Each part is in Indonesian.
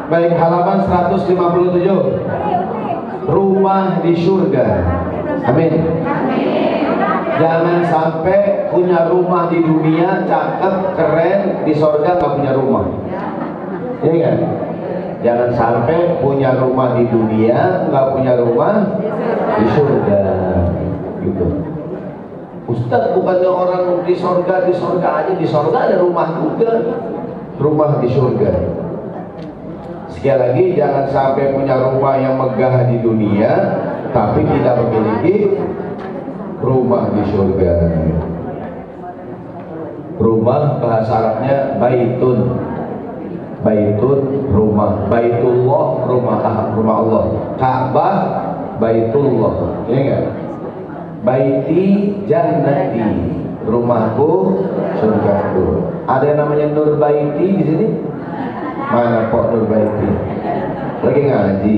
Baik, halaman 157. Rumah di surga. Amin. Jangan sampai punya rumah di dunia cakep, keren, di surga nggak punya rumah. Iya kan? Jangan sampai punya rumah di dunia nggak punya rumah di surga. Gitu. Ustaz, bukannya orang di surga aja, di surga ada rumah juga, rumah di surga. Sekali lagi, jangan sampai punya rumah yang megah di dunia tapi tidak memiliki rumah di surga. Rumah bahasa Arabnya baitun. Baitun rumah, baitullah rumah Allah. Ka'bah baitullah. Ini enggak? Baiti jannati, rumahku surgaku. Ada yang namanya Nur Baiti di sini? Mana Pak Nur Baiti? Lagi ngaji.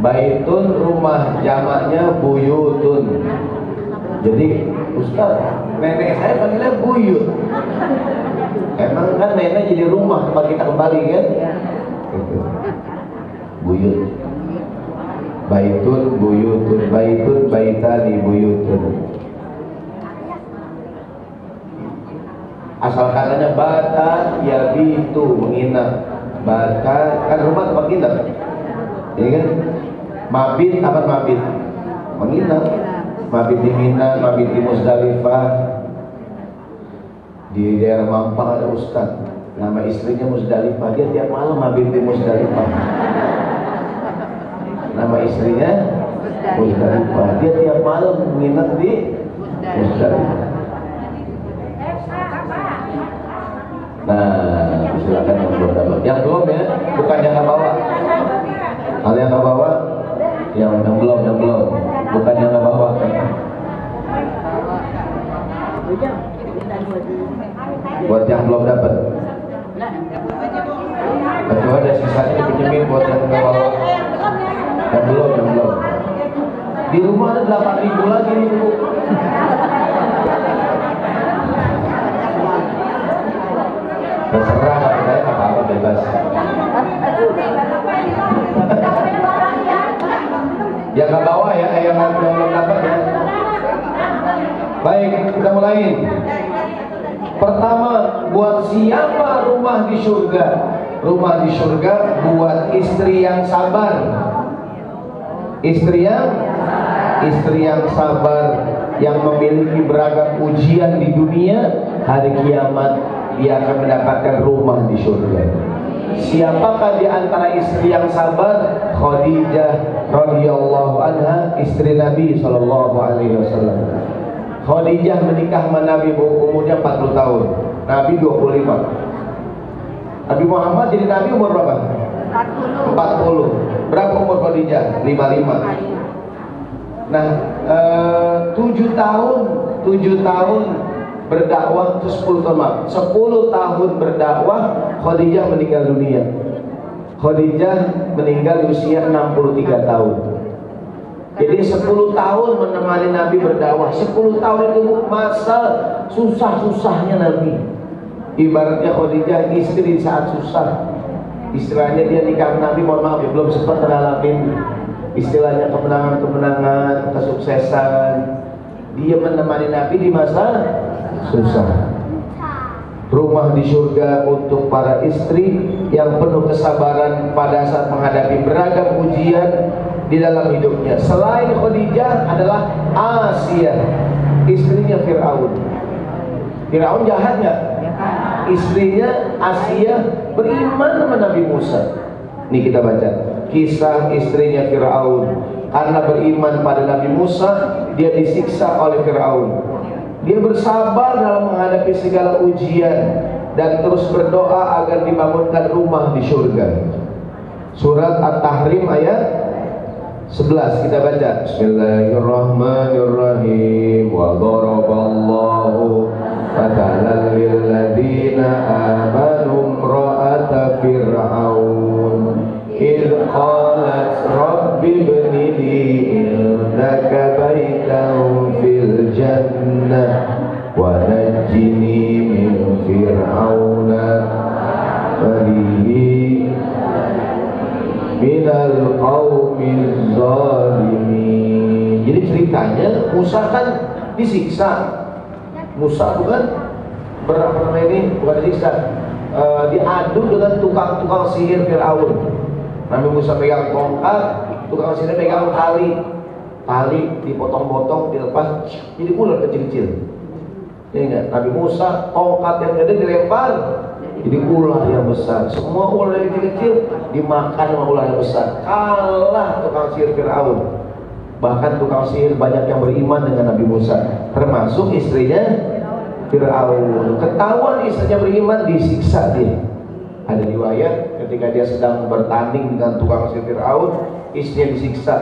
Baitun rumah, jamaknya buyutun. Jadi Ustaz, nenek saya panggilnya buyut. Emang kan nenek jadi rumah tempat kita kembali kan? Gitu. Buyut. Baitun buyutun, baitun baitani buyutun. Asal katanya bata yabitu, menginap. Bata kan rumah tempat nginap. Ya kan? Mabit apa mabit? Menginap. Mabit di Mina, mabit di Musdalifah. Di daerah Mampang ada ustaz, nama istrinya Musdalifah. Dia tiap malam mabit di Musdalifah. Nama istrinya Musdalifah. Dia tiap malam menginap di Musdalifah. Nah, silakan yang belum dapat. Yang belum ya, bukan yang nggak bawa. Kalau yang nggak bawa, yang belum, bukan yang nggak bawa. Buat yang belum dapat. Kecuali ada sisanya dipinjemin buat yang nggak bawa. Yang belum. Di rumah ada 8.000 lagi nih Bu. Terserah kata saya, apa bebas. Yang nggak bawa ya, yang belum dapat ya. Baik, kita mulai. Pertama, buat siapa rumah di surga? Rumah di surga buat istri yang sabar. Istri yang sabar, yang memiliki beragam ujian di dunia, hari kiamat dia akan mendapatkan rumah di surga. Siapakah di antara istri yang sabar? Khadijah radhiyallahu anha, istri Nabi sallallahu alaihi wasallam. Khadijah menikah sama Nabi umurnya 40 tahun. Nabi 25. Nabi Muhammad jadi Nabi umur berapa? 40. Berapa umur Khadijah? 55. Nah, 7 tahun berdakwah, 10 tahun berdakwah, Khadijah meninggal dunia. Khadijah meninggal di usia 63 tahun. Jadi 10 tahun menemani Nabi berdakwah. 10 tahun itu masa susah-susahnya Nabi. Ibaratnya Khadijah istri saat susah. Istilahnya dia nikah Nabi, mohon maaf ya, belum sempat ngalamin istilahnya kemenangan-kemenangan, kesuksesan. Dia menemani Nabi di masa susah. Rumah di surga untuk para istri yang penuh kesabaran pada saat menghadapi beragam ujian di dalam hidupnya. Selain Khadijah adalah Asia, istrinya Fir'aun. Fir'aun jahat nggak? Istrinya Asia beriman sama Nabi Musa. Nih kita baca kisah istrinya Fir'aun. Karena beriman pada Nabi Musa, dia disiksa oleh Fir'aun. Dia bersabar dalam menghadapi segala ujian dan terus berdoa agar dibangunkan rumah di surga. Surat At-Tahrim ayat 11 kita baca. Bismillahirrahmanirrahim. Wa daraballahu mathalan lil ladzina amanu imra'ata fir'aun idh qalat rabbi ibni li indaka baitan fil jannah wa najjini min fir'aun ceritanya Musa kan disiksa. Musa bukan bukan disiksa, diadu dengan tukang-tukang sihir Fir'aun. Nabi Musa pegang tongkat, tukang sihir pegang tali dipotong-potong, dilepas, jadi ular kecil-kecil. Ya enggak? Nabi Musa tongkat yang gede dilempar, jadi ular yang besar. Semua ular yang kecil-kecil dimakan sama ular yang besar. Kalah tukang sihir Fir'aun. Bahkan tukang sihir banyak yang beriman dengan Nabi Musa, termasuk istrinya Fir'aun. Ketahuan istrinya beriman, disiksa dia. Ada riwayat ketika dia sedang bertanding dengan tukang sihir Fir'aun, istrinya disiksa.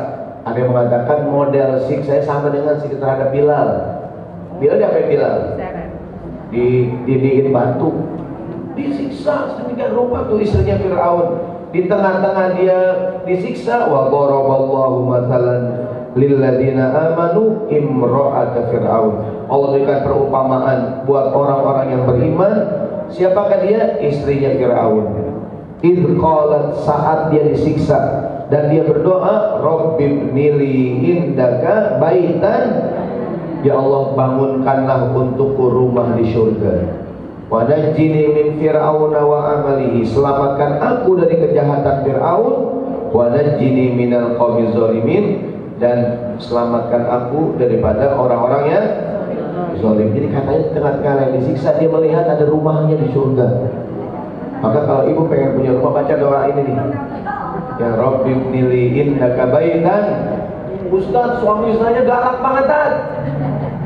Ada yang mengatakan model siksanya sama dengan siksa terhadap Bilal. Bilal diapain Bilal? Didiin batu, disiksa sedemikian rupa tuh istrinya Fir'aun. Di tengah-tengah dia disiksa, wa daraballahu mathalan lilladzina amanu imra'ata Fir'aun. Allah berikan perumpamaan buat orang-orang yang beriman. Siapakah dia? Istrinya Fir'aun. Idh qalat, saat dia disiksa dan dia berdoa, Rabbibnili indaka baitan, ya Allah bangunkanlah untukku rumah di surga. Wa najjini min fir'auna wa amalihi, selamatkan aku dari kejahatan Fir'aun. Wa najjini minal qaumiz zalimin, dan selamatkan aku daripada orang-orang yang zalim. Jadi katanya tengah-tengah lagi disiksa, dia melihat ada rumahnya di surga. Maka kalau ibu pengen punya rumah, baca doa ini nih. Ya Rabbi ibnili indaka baitan. Ustaz, suami saya galak bangetan.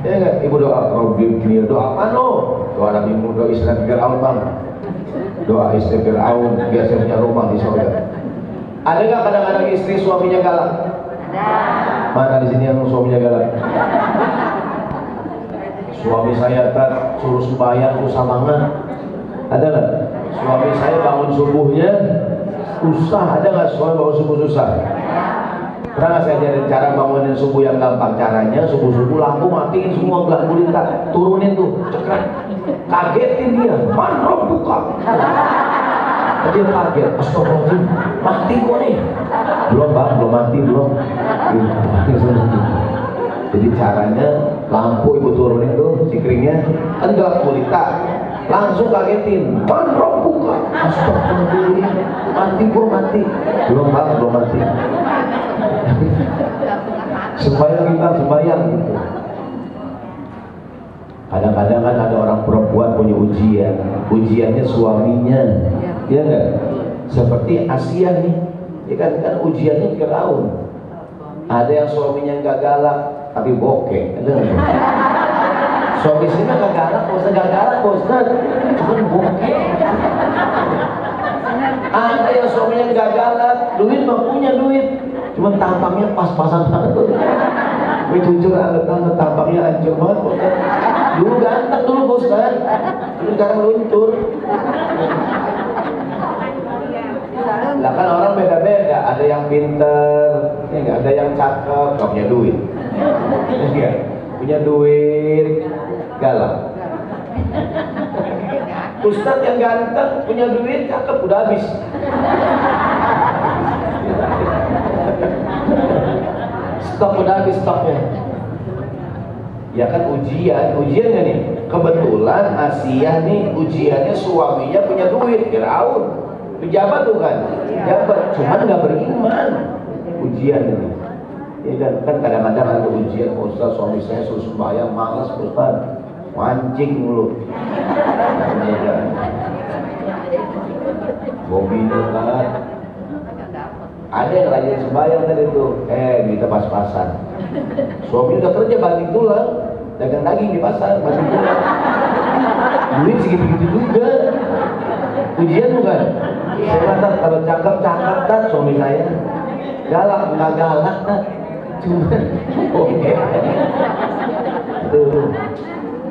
Ya enggak? Ibu doa Rabbi ibnili, doa apa no? Doa Nabi Musa, istri Fir'aun bang. Doa istri Fir'aun biar saya punya rumah di surga. Ada nggak kadang-kadang istri suaminya galak? Ada. Mana di sini yang suaminya galak? Suami saya tak suruh sembahyang susah banget. Ada nggak? Suami saya bangun subuhnya susah. Ada nggak suami bangun subuh susah? Pernah nggak saya ajarin cara bangunin subuh yang gampang? Caranya subuh-subuh lampu matiin semua, gelap gulita, turunin tuh, cekrek, kagetin dia, manrob buka. Tadi dia kaget, astagfirullahaladzim, mati kok nih? Belum bang, belum mati, belum. Jadi caranya lampu ibu turunin tuh, sikringnya, kan gelap gulita, langsung kagetin, manrob buka. Astagfirullahaladzim, mati kok mati? Belum bang, belum mati. Sembayang gitu. Kadang-kadang kan ada orang perempuan punya ujiannya suaminya, ya enggak? Seperti Asia nih, ya kan ujiannya Fir'aun. Ada yang suaminya nggak galak tapi bokeh, ada nggak? Suami sini nggak galak, nggak galak, cuman bokeh. Ada yang suaminya nggak galak, duit mah punya duit, cuman tampangnya pas-pasan banget. Gue jujur banget, tampangnya hancur banget. Dulu ganteng dulu bos kan, dulu sekarang luntur. Lah kan orang beda-beda, ada yang pinter, ya nggak, ada yang cakep, nggak punya duit. Ya, punya duit, galak. Ustadz yang ganteng, punya duit, cakep, udah habis. Stok udah habis stoknya. Ya kan ujiannya nih. Kebetulan Asia nih ujiannya suaminya punya duit, Fir'aun. Pejabat tuh kan, pejabat, cuman nggak beriman. Ujian ini. Ya kan kadang-kadang ada ujian, Ustaz suami saya suruh sembahyang malas Ustaz, mancing mulu. Hobinya kan. Ada yang rajin sembahyang tadi tuh, kita pas-pasan. Suami udah kerja banting tulang, dagang daging di pasar, banting tulang. Duit segitu-gitu juga. Ujian bukan? Saya kata kalau cakep kan suami saya. Galak nggak galak kan? Cuma oke. Tuh.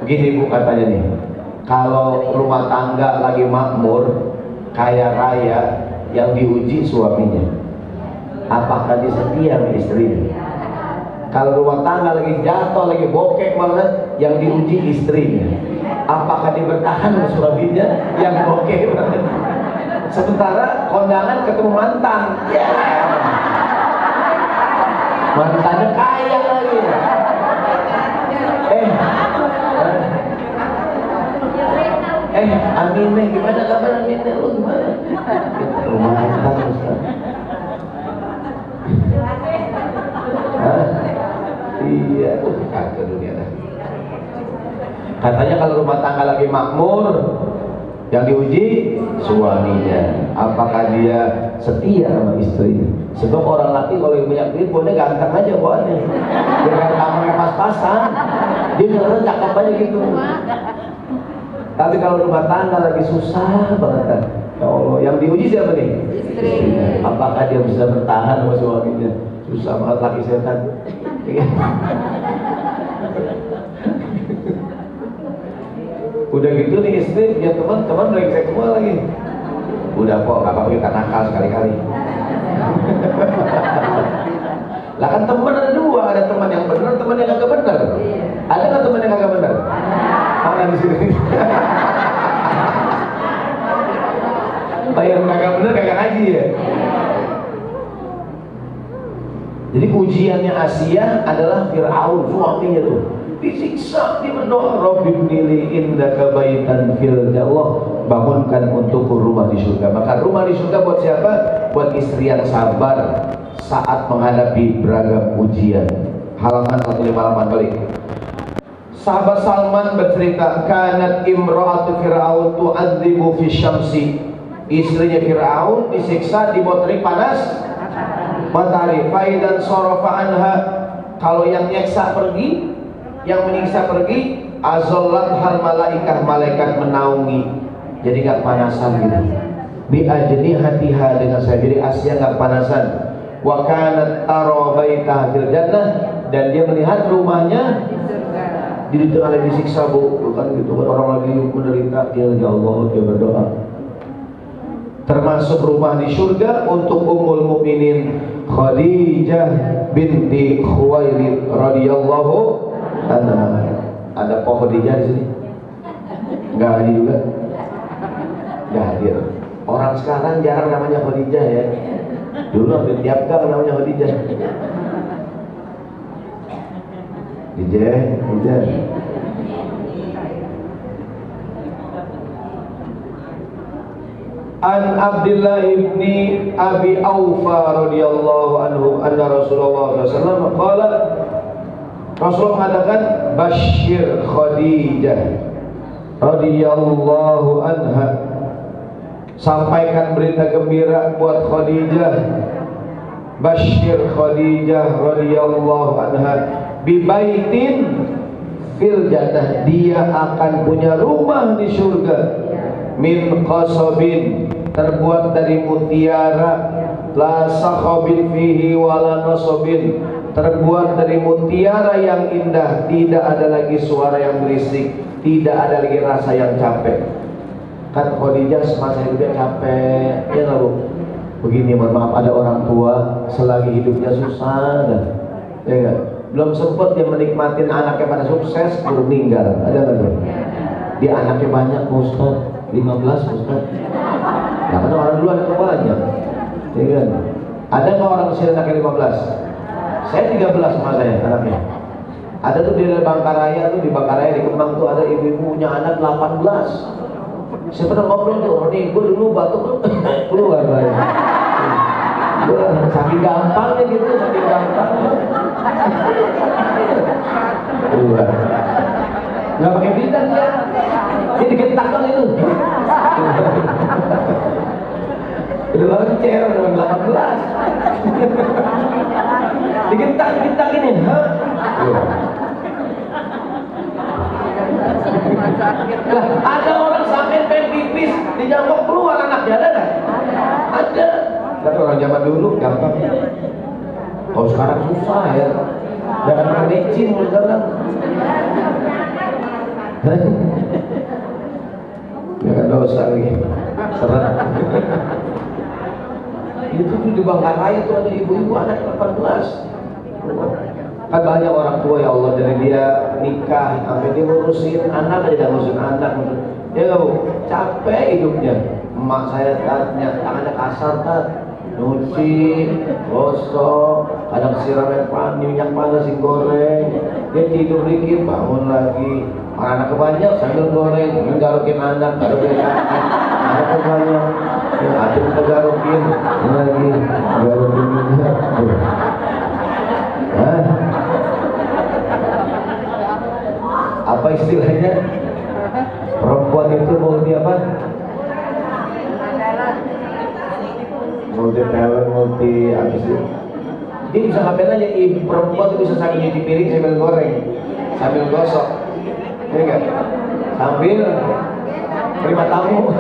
Begini Bu katanya nih. Kalau rumah tangga lagi makmur, kaya raya, yang diuji suaminya. Apakah dia setia sama istrinya? Kalau rumah tangga lagi jatuh, lagi bokek banget, yang diuji istrinya. Apakah dia bertahan sama suaminya yang bokek banget? Sementara kondangan ketemu mantan, mantannya kaya lagi. Aminnya gimana kabar Aminnya? Lu gimana? Lumayan kan Ustaz. Iya, kacau dunia dah. Katanya kalau rumah tangga lagi makmur, yang diuji suaminya, apakah dia setia sama istri. Sebab orang laki kalau yang punya duit boleh ganteng aja buatnya, dengan kamarnya pas-pasan, dia ngerasa cakep aja gitu. Tapi kalau rumah tangga lagi susah banget kan, ya Allah, yang diuji siapa nih? Istri. Apakah dia bisa bertahan sama suaminya? Susah banget laki setan. Udah gitu nih istri punya teman brengsek semua lagi. Udah kok, kakak kita nakal sekali-kali. Lah kan teman ada dua, ada teman yang benar, teman yang agak benar. Ada nggak teman yang agak benar? Mana di sini? Yang agak benar kagak ngaji ya. Jadi ujiannya Asia adalah Fir'aun, suaminya tuh disiksa, dia berdoa, Rabbi bnili indaka baitan fil jannah, Allah bangunkan untukku rumah di surga. Maka rumah di surga buat siapa? Buat istri yang sabar saat menghadapi beragam ujian. Halaman 158 balik. Sahabat Salman bercerita, kanat imra'atu Fir'aun tu'adzibu fi syamsi. Istrinya Fir'aun disiksa di bawah terik panas matahari. Faidan sorofa anha, kalau yang nyeksa pergi, yang menyiksa pergi, azallat hal malaikah, malaikat menaungi, jadi nggak panasan gitu. Bi ajni hatiha, dengan saya jadi Asia nggak panasan. Wa kanat tara baitaha fil jannah, dan dia melihat rumahnya di tengah lagi disiksa bu, kan gitu kan, orang lagi menderita, dia ya Allah, dia berdoa. Termasuk rumah di surga untuk Ummul Mukminin Khadijah binti Khuwailid radhiyallahu anha. Ada pohon Khadijah di sini? Enggak hadir juga? Enggak hadir. Orang sekarang jarang namanya Khadijah ya. Dulu hampir tiap gang namanya Khadijah. Khadijah. An Abdullah ibni Abi Aufa radhiyallahu anhu anna Rasulullah SAW qala, Rasulullah mengatakan, Bashir Khadijah radhiyallahu anha, sampaikan berita gembira buat Khadijah. Bashir Khadijah radhiyallahu anha bibaitin fil jannah, dia akan punya rumah di surga. Min qasabin, terbuat dari mutiara, la sakhabin fihi wala nasabin, terbuat dari mutiara yang indah, tidak ada lagi suara yang berisik, tidak ada lagi rasa yang capek. Kan Khadijah semasa hidupnya capek, ya nggak bu? Begini, mohon maaf, ada orang tua selagi hidupnya susah dah, ya nggak? Belum sempat dia menikmatin anaknya pada sukses, baru meninggal. Ada nggak tuh? Dia anaknya banyak, Ustaz, 15 Ustaz. Nah, karena orang dulu anaknya banyak, ya kan? Ada nggak orang usia anaknya 15? Saya 13 sama saya anaknya. Ada tuh di Bangkaraya tuh, di Bangkaraya di Kemang tuh ada ibu-ibu punya anak 18. Saya pernah ngobrol tuh, nih gue dulu batuk tuh keluar banyak. Saking gampangnya gitu, saking gampangnya. Keluar. Nggak pakai bintang ya, dia digentak kan itu. Udah loncer, udah 18. Digentak ini, hah? Lah, ada orang sakit pengen pipis, dijambok keluar anaknya, ada nggak? Ada. Tapi orang zaman dulu gampang. Kalau sekarang susah ya. Jangan makan licin sekarang. Jangan dosa lagi. Seret. Itu tuh di Bangkaraya tuh ada ibu-ibu anak 18. Kan banyak orang tua, ya Allah, dari dia nikah sampai dia ngurusin anak aja, ngurusin anak. Ya capek hidupnya. Emak saya tangannya kasar, nyuci, gosok, kadang siram air panas, minyak panas digoreng, dia tidur dikit, bangun lagi. Anak banyak sambil goreng, garukin anak, garukin anak banyak, adem kita garukin lagi, garukin juga. Apa istilahnya? Perempuan itu multi apa? Multi talent, multi apa sih? Dia bisa ngapain aja, perempuan itu bisa sambil nyuci piring, sambil goreng, sambil gosok, ya kan? Sambil terima tamu.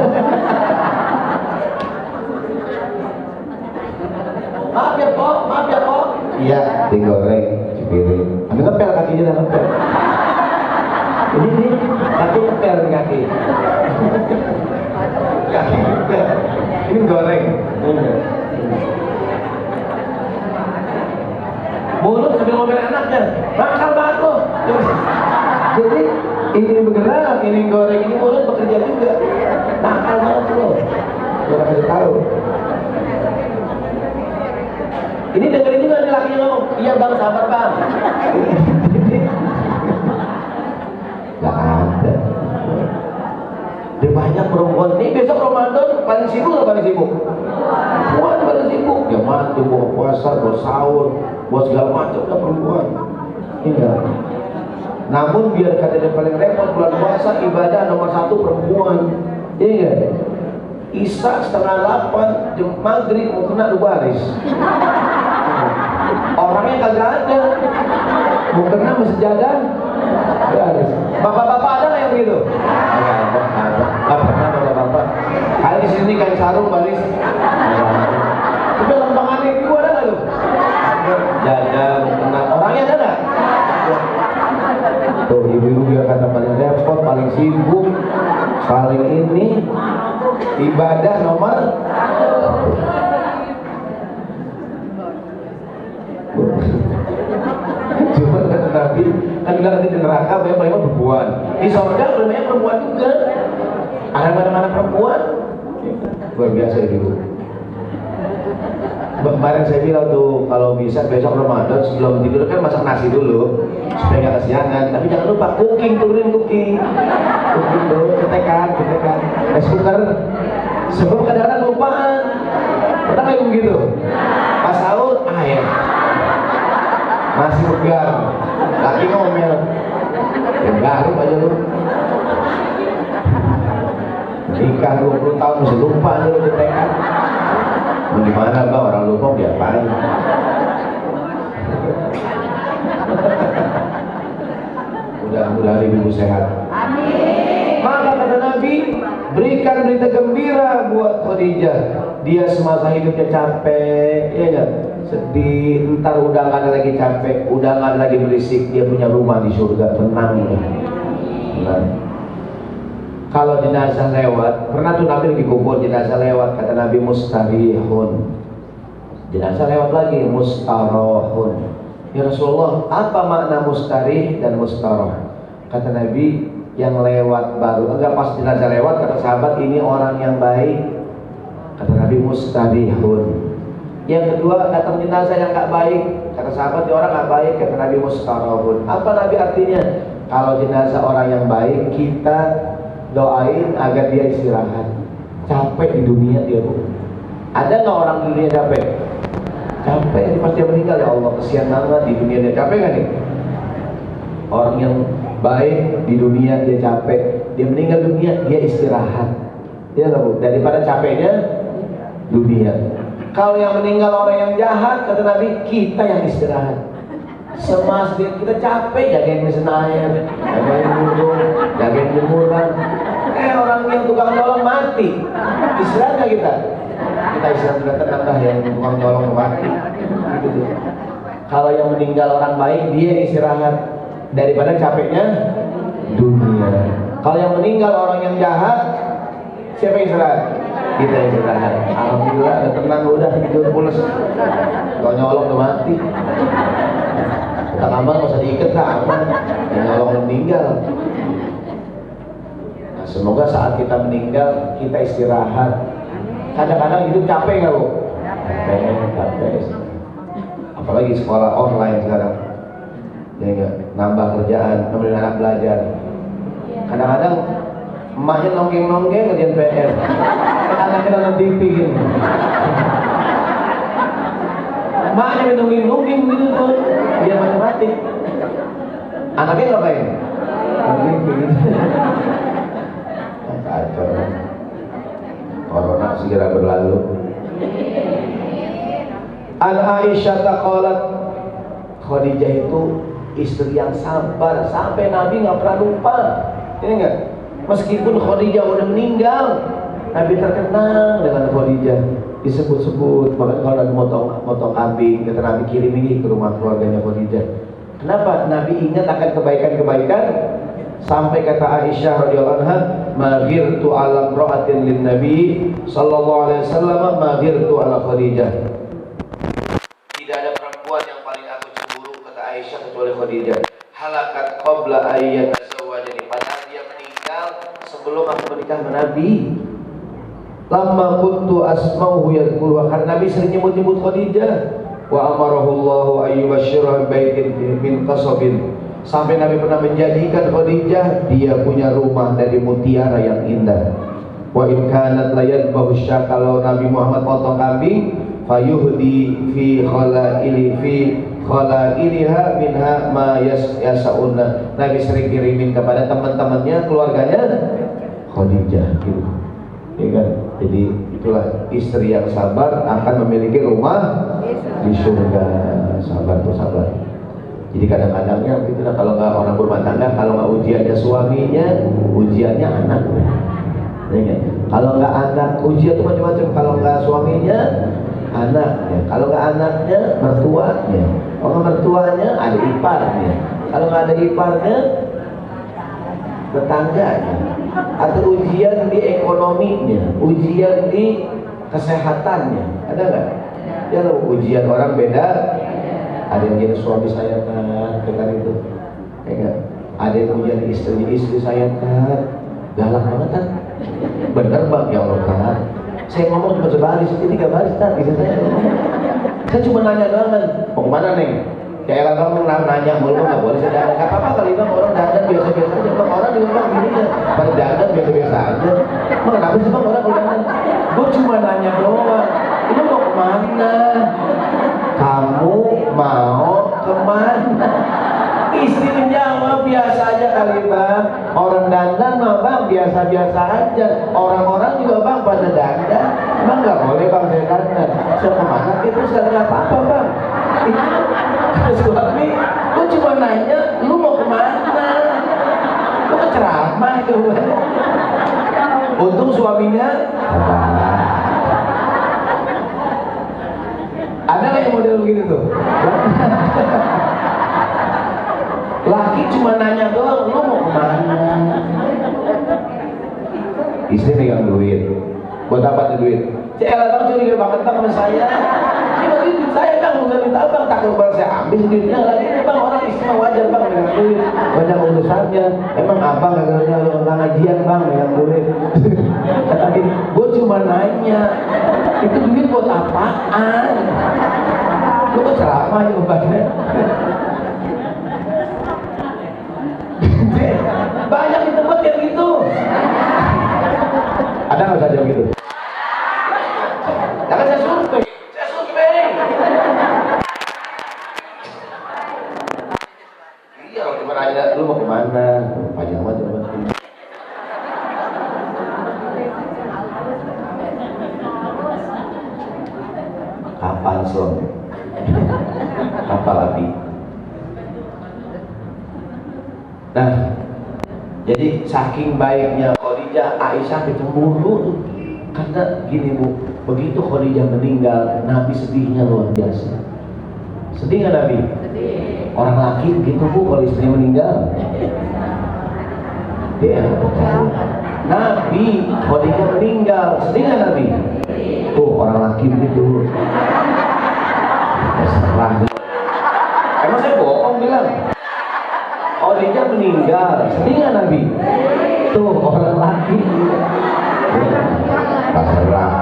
Maaf ya Pok, maaf ya Pok. Iya, digoreng, cuci piring. Ambil ngepel kakinya dan ngepel. Ini nih, kaki ngepel nih kaki. Kaki ngepel. Ini goreng. Mulut sambil ngomel anaknya, nakal banget lo. Jadi ini bergerak, ini goreng, ini mulut bekerja juga. Nakal banget lo. Gak kasih tahu. Ini dengerin juga nih lakinya ngomong, iya bang, sabar bang. Gak ada. Dia banyak perempuan. Ini besok Ramadan paling sibuk atau paling sibuk? Perempuan paling sibuk. Dia mati, bawa puasa, bawa sahur, bawa segala macam lah perempuan. Iya. Namun biar kata dia paling repot bulan puasa, ibadah nomor 1 perempuan. Iya. Isya 7:30, jam maghrib mau kena 2 baris. Orangnya kagak ada. Mau kena mesti jalan. Baris. Bapak-bapak ada nggak yang begitu? Ada. Nggak pernah bapak-bapak. Kali sini kain sarung baris. Tapi lembangan itu ada nggak lu? Jajan, kena. Orangnya ada nggak? Tuh ibu-ibu biar kata paling repot, paling sibuk, paling ini. Ibadah nomor 1. Cuma kata Nabi, kan bilang nanti di neraka banyak perempuan, di surga banyak perempuan juga. Ada mana-mana perempuan. Luar biasa itu. Kemarin saya bilang tuh, kalau bisa besok Ramadan sebelum tidur kan masak nasi dulu supaya nggak kesiangan. Tapi jangan lupa turunin cooking dulu, ketekan. Rice cooker. Sebelum kadang-kadang lupaan. Pernah kayak begitu? Pas sahur, air. Masih segar. Laki ngomel. Ya baru aja lu. Nikah 20 tahun masih lupa aja lu ketekan. Gimana bang, orang lupa diapain? Mudah-mudahan ibu sehat. Amin. Maka kata Nabi, berikan berita gembira buat Khadijah. Dia semasa hidupnya capek, ya kan? Sedih, ntar udah nggak ada lagi capek, udah nggak ada lagi berisik. Dia punya rumah di surga, tenang. Kalau jenazah lewat, pernah tuh Nabi lagi kubur, jenazah lewat, kata Nabi mustarihun. Jenazah lewat lagi, mustarahun. Ya Rasulullah, apa makna mustarih dan mustarah? Kata Nabi, yang lewat baru, enggak pas jenazah lewat, kata sahabat, ini orang yang baik. Kata Nabi mustarihun. Yang kedua, datang jenazah yang enggak baik, kata sahabat, ini orang enggak baik. Kata Nabi mustarahun. Apa Nabi artinya? Kalau jenazah orang yang baik, kita doain agar dia istirahat. Capek di dunia dia, Bu. Ada nggak orang di dunia capek? Capek, ini pasti dia meninggal. Ya Allah, kesian banget di dunia dia. Capek nggak nih? Orang yang baik di dunia dia capek, dia meninggal dunia dia istirahat. Ya nggak, Bu? Daripada capeknya dunia. Kalau yang meninggal orang yang jahat, kata Nabi, kita yang istirahat. Semas kita capek jagain mesin air, jagain burung, jagain jemuran. Orang yang tukang nyolong mati, istirahat nggak kita? Kita istirahat juga tenang dah, yang tukang nyolong mati. Gitu. Kalau yang meninggal orang baik, dia istirahat daripada capeknya dunia. Kalau yang meninggal orang yang jahat, siapa yang istirahat? Kita istirahat. Alhamdulillah, udah tenang, udah tidur pulas. Kalau nyolong udah mati. Tak aman, nggak usah diikat, tak aman. Yang nyolong meninggal. Nah, semoga saat kita meninggal kita istirahat. Kadang-kadang hidup capek nggak, Bu? capek. Apalagi sekolah online sekarang, ya enggak, nambah kerjaan, nemenin anak belajar. Kadang-kadang emaknya nonggeng-nonggeng kerjaan PR, anaknya nonton TV gitu. Emaknya nonggeng-nonggeng gitu tuh, dia matematik. Anaknya ngapain? Nonton TV gitu. Kacau. Corona segera berlalu. An Aisyah qalat, Khadijah itu istri yang sabar sampai Nabi nggak pernah lupa. Ini enggak? Meskipun Khadijah udah meninggal, Nabi terkenang dengan Khadijah, disebut-sebut. Bahkan kalau ada motong kambing, kata Nabi kirim ini ke rumah keluarganya Khadijah. Kenapa? Nabi ingat akan kebaikan-kebaikan. Sampai kata Aisyah radhiyallahu anha, "Ma ghirtu ala imra'atin lin Nabi sallallahu alaihi wasallam ma ghirtu ala Khadijah." Tidak ada perempuan yang paling aku cemburu, kata Aisyah, kecuali Khadijah. Halakat qabla ayyat tazawwajani, padahal dia meninggal sebelum aku menikah dengan Nabi. Lama kuntu asma'uhu yadhkuru, karena Nabi sering nyebut-nyebut Khadijah. Wa amarahu Allahu ayyubashshira baitin min qasabin. Sampai Nabi pernah menjadikan Khadijah dia punya rumah dari mutiara yang indah. Wa in kanat la yadbahu syah, kalau Nabi Muhammad potong kambing, fayuhdi fi khalailiha minha ma yasauna. Nabi sering kirimin kepada teman-temannya, keluarganya Khadijah gitu. Ya kan? Jadi itulah istri yang sabar akan memiliki rumah di surga. Sabar tuh sabar. Jadi kadang-kadangnya gitu lah, kalau nggak orang berumah tangga, kalau nggak ujiannya suaminya, ujiannya anak. Ya, kalau nggak anak, ujian itu macam-macam. Kalau nggak suaminya, anaknya. Kalau nggak anaknya, mertuanya. Kalau nggak mertuanya, ada iparnya. Kalau nggak ada iparnya, tetangganya. Atau ujian di ekonominya, ujian di kesehatannya. Ada nggak? Ya loh, ujian orang beda. Ada yang jadi suami saya kan, dengar itu, ya enggak? Ada yang ujian istri saya kan, galak banget kan? Bener bang, ya Allah kan? Saya ngomong cuma sebaris, ini 3 baris kan? Bisa saya cuma nanya doang kan, mau kemana neng? Kayak bang nanya mulu nggak boleh saya dandan. Gak apa-apa kali bang, orang dandan biasa-biasa aja. Bang orang juga bang gini ya, pada dandan biasa-biasa aja. Bang kenapa sih bang orang kalau dandan? Gue cuma nanya doang. Ini mau kemana? Kamu mau kemana? Istri menjawab, biasa aja kali bang. Orang dandan mah bang biasa-biasa aja. Orang-orang juga bang pada dandan. Bang nggak boleh bang saya dandan. Saya kemana? Itu sekali nggak apa-apa bang. Suami, gue cuma nanya, lu mau kemana? Lu ke ceramah itu. Untung suaminya ada nggak yang model begitu tuh? Laki cuma nanya doang, lu mau kemana? Istri pegang duit. Buat apa tuh duit? Cela bang curiga banget bang sama saya. Ini duit saya bang, udah minta bang, takut bang saya ambil duitnya lagi. Bang orang istri wajar bang pegang duit, banyak urusannya. Emang abang kagaknya lu ngajian bang pegang duit. Kata dia, gue cuma nanya, itu duit buat apaan? Lu kok ceramah ya banyak. Banyak di tempat yang gitu. Ada nggak saja gitu? Jangan saya survei iya, kalau cuma nanya lu mau kemana, panjang banget teman. Kapal slot, kapal api. Nah, jadi saking baiknya Khadijah, Aisyah kecemburu. Karena gini bu, begitu Khadijah meninggal, Nabi sedihnya luar biasa. Sedih nggak Nabi? Sedih. Orang laki begitu bu, kalau istrinya meninggal. Dia Nabi, Khadijah meninggal, sedih nggak Nabi? Tuh orang laki begitu. Serah. Emang saya bohong bilang? Khadijah meninggal, sedih nggak Nabi? Tuh orang laki. Terserah.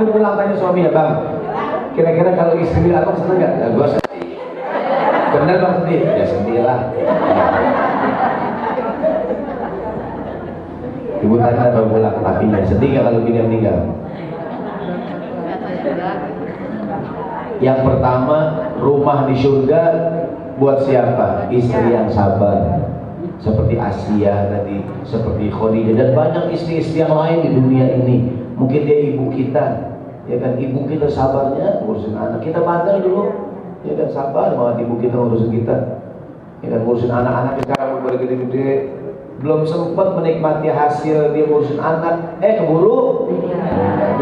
udah pulang tanya suaminya, Bang, kira-kira kalau istri bilang abang seneng nggak? Ya, gue sedih. Bener Bang sedih? Ya sedih lah. Ibu tanya baru pulang, lakinya sedih nggak kalau bini meninggal? Yang pertama, rumah di surga buat siapa? Istri yang sabar. Seperti Asia tadi, seperti Khadijah, dan banyak istri-istri yang lain di dunia ini. Mungkin dia ibu kita, ya kan, ibu kita sabarnya ngurusin anak. Kita bandel dulu, ya kan, sabar banget ibu kita ngurusin kita, ya kan, ngurusin anak-anak. Sekarang udah gede-gede, belum sempat menikmati hasil dia ngurusin anak, keburu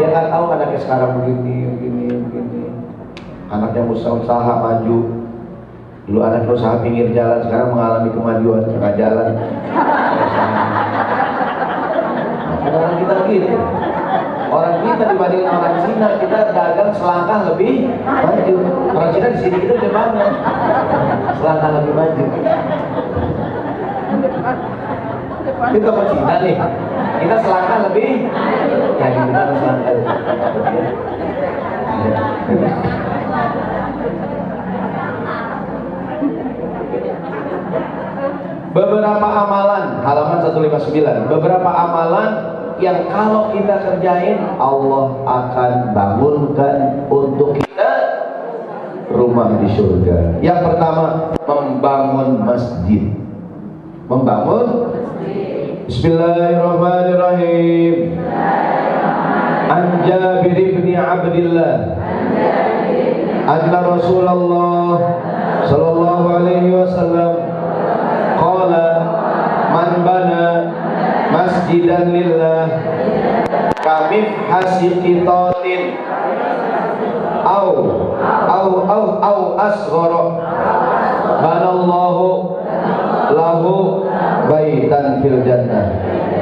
dia nggak tahu anaknya sekarang begini. Anaknya usaha maju. Dulu anak usaha pinggir jalan, sekarang mengalami kemajuan tengah jalan. Orang kita gitu. Orang kita dibanding orang Cina, kita dagang selangkah lebih maju. Orang Cina di sini kita udah banyak, selangkah lebih maju. Kita ke Cina nih, kita selangkah lebih, jadi kita selangkah. Beberapa amalan, halaman 159, beberapa amalan yang kalau kita kerjain Allah akan bangunkan untuk kita rumah di surga. Yang pertama, membangun masjid. Membangun masjid. Bismillahirrahmanirrahim. An Jabir bin Abdillah anna Rasulullah sallallahu alaihi wasallam qala man bana masjidan lillah kamifhasi qitatin au asghara banallahu lahu baitan fil jannah.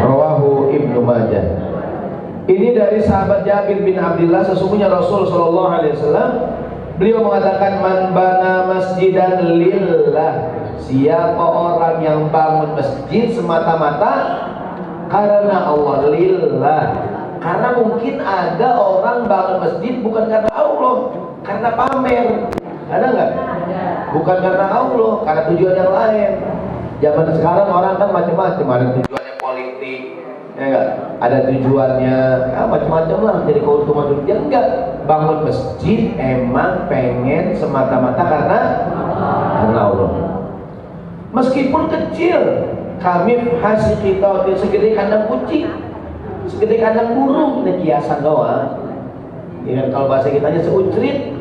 Rawahu Ibnu Majah. Ini dari sahabat Jabir bin Abdillah, sesungguhnya Rasul sallallahu alaihi wasallam beliau mengatakan man bana masjidan lillah, siapa orang yang bangun masjid semata-mata karena Allah, lillah. Karena mungkin ada orang bangun masjid bukan karena Allah, karena pamer. Ada nggak? Bukan karena Allah, karena tujuan yang lain. Zaman sekarang orang kan macam-macam, ada tujuannya politik, ya enggak? Ada tujuannya macam-macam lah, jadi keuntungan dunia. Enggak, bangun masjid emang pengen semata-mata karena Allah. Meskipun kecil, kami hasil kita segede kandang kucing, segede kandang burung, ini kiasan doang. Ya, kalau bahasa kita aja seucrit,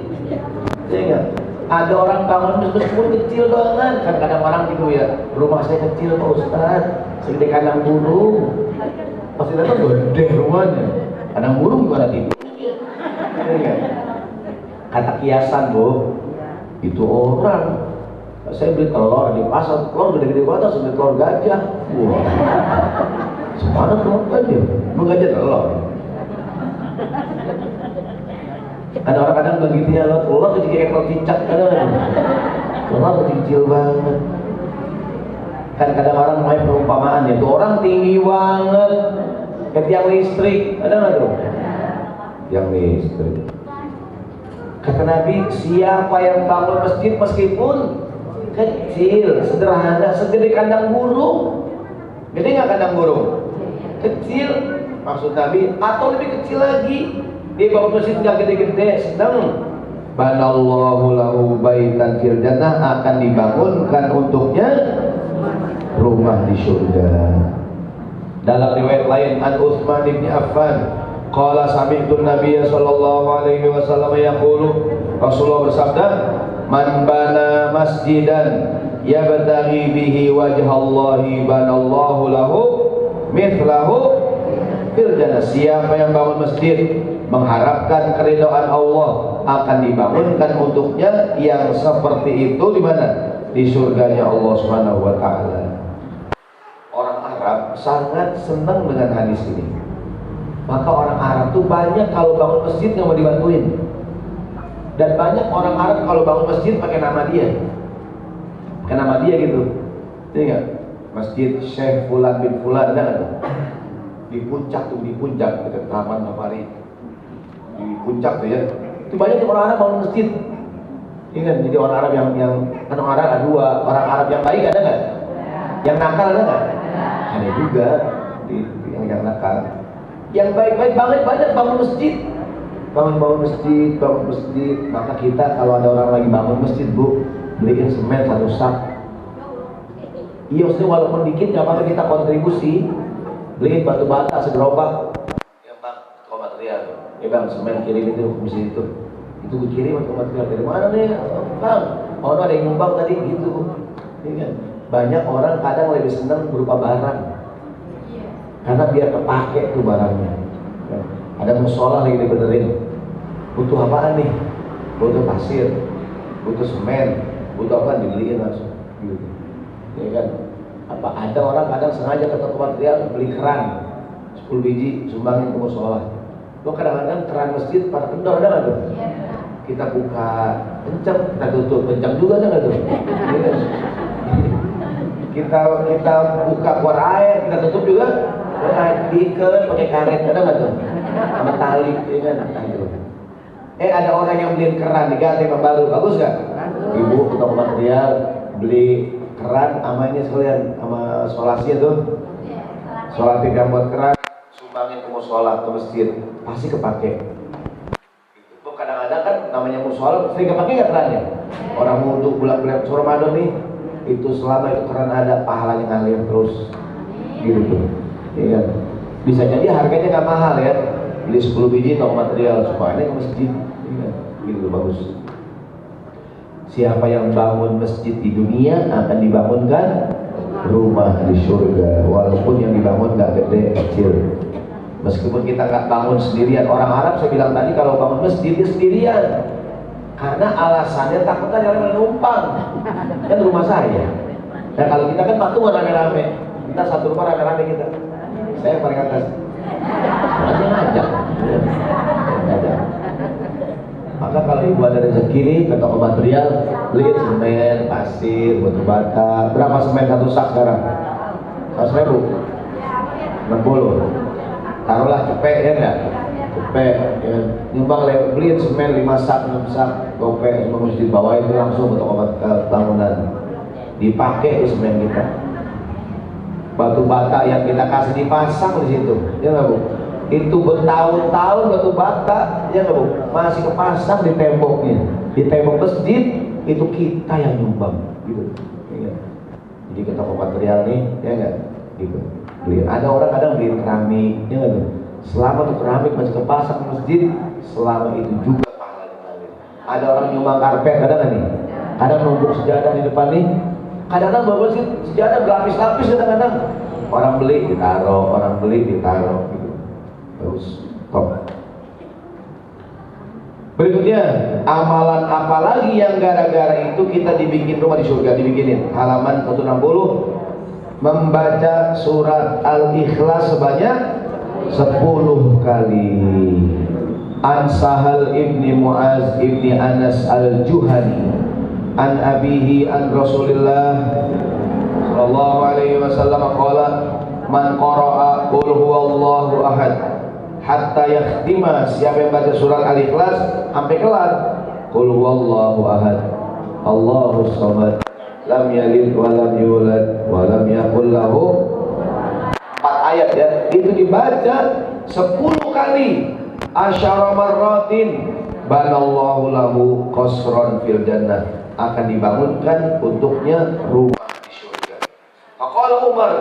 ya enggak? Ada orang bangun meskipun kecil doang kan, kadang orang gitu ya, rumah saya kecil Pak Ustaz, segede kandang burung. Pasti datang gede rumahnya, kandang burung gimana tidurnya? Ya, kata kiasan Bu, itu orang. Saya beli telur di pasar, telur gede-gede banget, sebeli telur gajah. Wah, semana telur gajah, gajah telur. Ada orang kadang begitu ya, telur kecil kayak telur cicak, telur kecil banget. Kan kadang orang main perumpamaan ya, tuh orang tinggi banget, kayak tiang listrik, ada nggak tuh? Tiang listrik. Kata Nabi, siapa yang bangun masjid meskipun kecil, sederhana, segede kandang burung. Gede nggak kandang burung? Kecil, maksud Nabi, atau lebih kecil lagi. Dia bangun masjid nggak gede-gede, sedang banallahu lahu baitan fil jannah, akan dibangunkan untuknya rumah di surga. Dalam riwayat lain, an Utsman bin Affan qala sami'tu Nabiy sallallahu alaihi wasallam yaqulu, Rasulullah bersabda, man bana masjidan yabtaghi bihi wajhallahi banallahu lahu mithlahu fil jannah. Siapa yang bangun masjid mengharapkan keridhaan Allah, akan dibangunkan untuknya yang seperti itu di mana? Di surganya Allah Subhanahu wa taala. Orang Arab sangat senang dengan hadis ini. Maka orang Arab tuh banyak kalau bangun masjid nggak mau dibantuin. Dan banyak orang Arab kalau bangun masjid pakai nama dia. Pakai nama dia gitu. Iya enggak? Masjid Syekh Fulan bin Fulan, ada enggak? Di puncak tuh, di puncak dekat Taman Safari. di puncak tuh ya. Itu banyak orang Arab bangun masjid. Ini kan jadi orang Arab yang kan orang Arab ada dua, orang Arab yang baik ada nggak? Yang nakal ada nggak? Ada juga yang nakal. Yang baik-baik banget bangun masjid. Bangun masjid. Maka kita kalau ada orang lagi bangun masjid, Bu, beliin semen 1 sak. Iya, maksudnya walaupun dikit nggak apa-apa, kita kontribusi. Beliin batu bata segerobak. Ya Bang, kau material. Ya Bang, semen kirim itu mesti itu. Itu gue kirim batu material dari mana nih, Bang? Oh, ada yang nyumbang tadi gitu. Ini kan banyak orang kadang lebih senang berupa barang. Karena biar kepake tuh barangnya. Ada musola lagi dibenerin. Butuh apaan nih? Butuh pasir, butuh semen, butuh apa dibeliin langsung. Gitu. Ya kan? Apa ada orang kadang sengaja ke toko material beli keran 10 biji sumbangin ke musola. Lo kadang-kadang keran masjid pada kendor ada nggak tuh? Kita buka kencang, kita tutup kencang juga ada nggak tuh? kita buka keluar air, kita tutup juga. Diikat pakai karet ada nggak tuh? Sama tali, ya kan? Ada orang yang beliin keran diganti sama baru, bagus nggak? Ibu ke toko material beli keran sama ini sekalian sama solasinya tuh, sholat tidak buat keran, sumbangin ke musola ke masjid, pasti kepake. Itu kadang-kadang kan namanya musola sering kepake nggak kerannya? Orang wudhu bulan-bulan Ramadan nih, itu selama itu keran ada pahalanya ngalir terus, gitu tuh. Ya, bisa jadi harganya nggak mahal ya, beli 10 biji toko material supaya ke masjid, ya, gitu bagus. Siapa yang bangun masjid di dunia akan dibangunkan rumah di surga, walaupun yang dibangun nggak gede kecil. Meskipun kita nggak bangun sendirian, orang Arab saya bilang tadi kalau bangun masjid dia sendirian, karena alasannya takut ada yang menumpang. Kan rumah saya. Nah kalau kita kan patungan rame-rame, kita satu rumah rame-rame kita. Saya paling atas. Aja ngajak. Maka kalau ibu ada rezeki nih ke toko material, beli semen, pasir, batu bata. Berapa semen 1 sak sekarang? 100.000? 60. Taruhlah cepet ya enggak? Cepet ya. Nyumbang beliin semen 5 sak, 6 sak, gopek semua mesti dibawa itu langsung ke toko bangunan. Dipakai itu semen kita. Batu bata yang kita kasih dipasang di situ, ya nggak Bu? Itu bertahun-tahun batu bata, ya nggak Bu? Masih kepasang di temboknya, di tembok masjid itu kita yang nyumbang, gitu. Ya. Jadi ke toko material nih, ya nggak? Gitu. Beli. Ada orang kadang beli keramik, ya nggak Bu? Selama tuh keramik masih kepasang di masjid, selama itu juga pahalanya ngalir. Ada orang nyumbang karpet, ada nggak nih? Kadang numpuk sejadah di depan nih. Kadang-kadang bawa sejadah berlapis-lapis, kadang-kadang orang beli ditaruh gitu. Terus top. Berikutnya, amalan apa lagi yang gara-gara itu kita dibikin rumah di surga, dibikinin. Halaman 160, membaca surat Al-Ikhlas sebanyak 10 kali. An Sahal ibni Mu'az ibni Anas al-Juhani an abihi an Rasulillah sallallahu alaihi wasallam qala man qara'a qul huwallahu ahad hatta yakhtima, siapa yang baca surat Al-Ikhlas sampai kelar qul huwallahu ahad Allahus samad lam yalid wa lam yulad wa lam yakul lahu, 4 ayat ya, itu dibaca 10 kali, asyara marratin banallahu lahu qasran fil jannah, akan dibangunkan untuknya rumah di surga. Faqala Umar,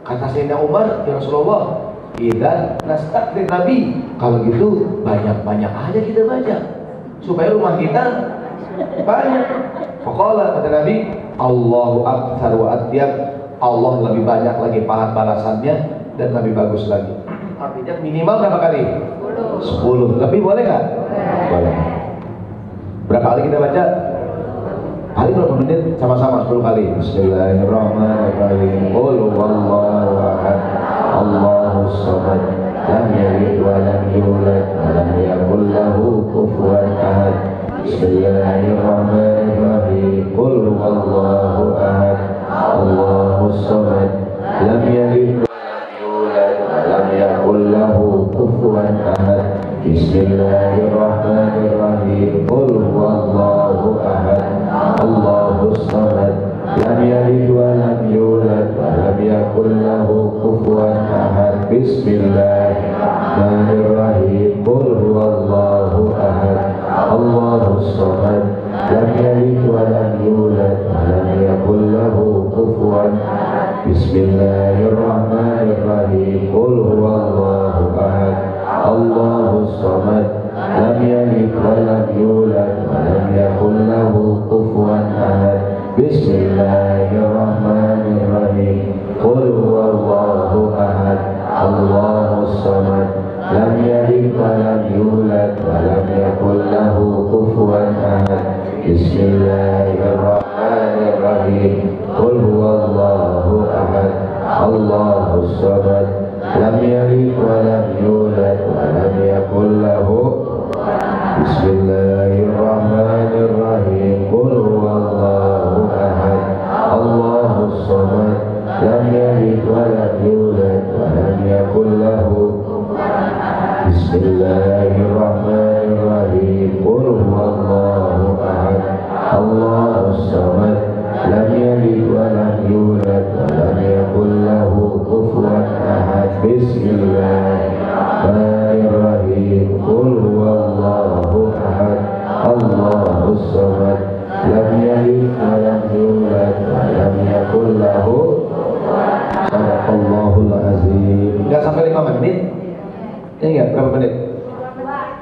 kata Sayyidina Umar, ya Rasulullah, idzan nastakthir Nabi, kalau gitu banyak-banyak aja kita baca supaya rumah kita banyak. Faqala, kata Nabi, Allahu aktsar wa atyab, Allah lebih banyak lagi pahala balasannya dan lebih bagus lagi. Artinya minimal berapa kali? 10. Lebih boleh nggak? Boleh. Berapa kali kita baca? Kali berapa menit? Sama-sama 10 kali. Bismillahirrahmanirrahim. Qul huwallahu ahad, Allahus samad, lam yalid wa lam yulad wa lam yakul lahu kufuwan ahad. Bismillahirrahmanirrahim. Qul huwallahu ahad, Allahus samad, lam yalid wa lam yulad wa lam yakul lahu kufuwan ahad. Bismillahirrahmanirrahim. Qul huwallahu ahad, Allahus samad, lam yalid wa lam yulad wa lam yakul lahu kufuwan ahad. Bismillahirrahmanirrahim. Qul huwallahu ahad, Allahus samad, lam yalid wa lam yulad wa lam yakul lahu kufuwan ahad. Bismillahirrahmanirrahim. Qul huwallahu ahad, Allahus samad, lam yalid wa lam yulad wa lam yakul lahu kufuwan ahad. Bismillahirrahmanirrahim. Qul huwallahu ahad, Allahus samad, lam yalid wa lam yulad wa lam yakul lahu kufuwan ahad. Bismillahirrahmanirrahim. Qul huwallahu ahad, Allahus samad, lam yalid wa lam yulad wa lam yakul lahu. Bismillahirrahmanirrahim. Qul huwallahu ahad, Allahus samad, lam yalid wa lam yulad wa lam yakul lahu. Bismillahirrahmanirrahim. Qul huwallahu ahad, Allahus samad, lam yalid wa lam yulad wa lam yakul lahu kufuwan ahad. Bismillahirrahmanirrahim. Qul huwallahu ahad, Allahus samad, lam yalid wa lam yulad wa lam yakul lahu. Sadaqallahul azim. Enggak sampai 5 menit. Ya, berapa menit?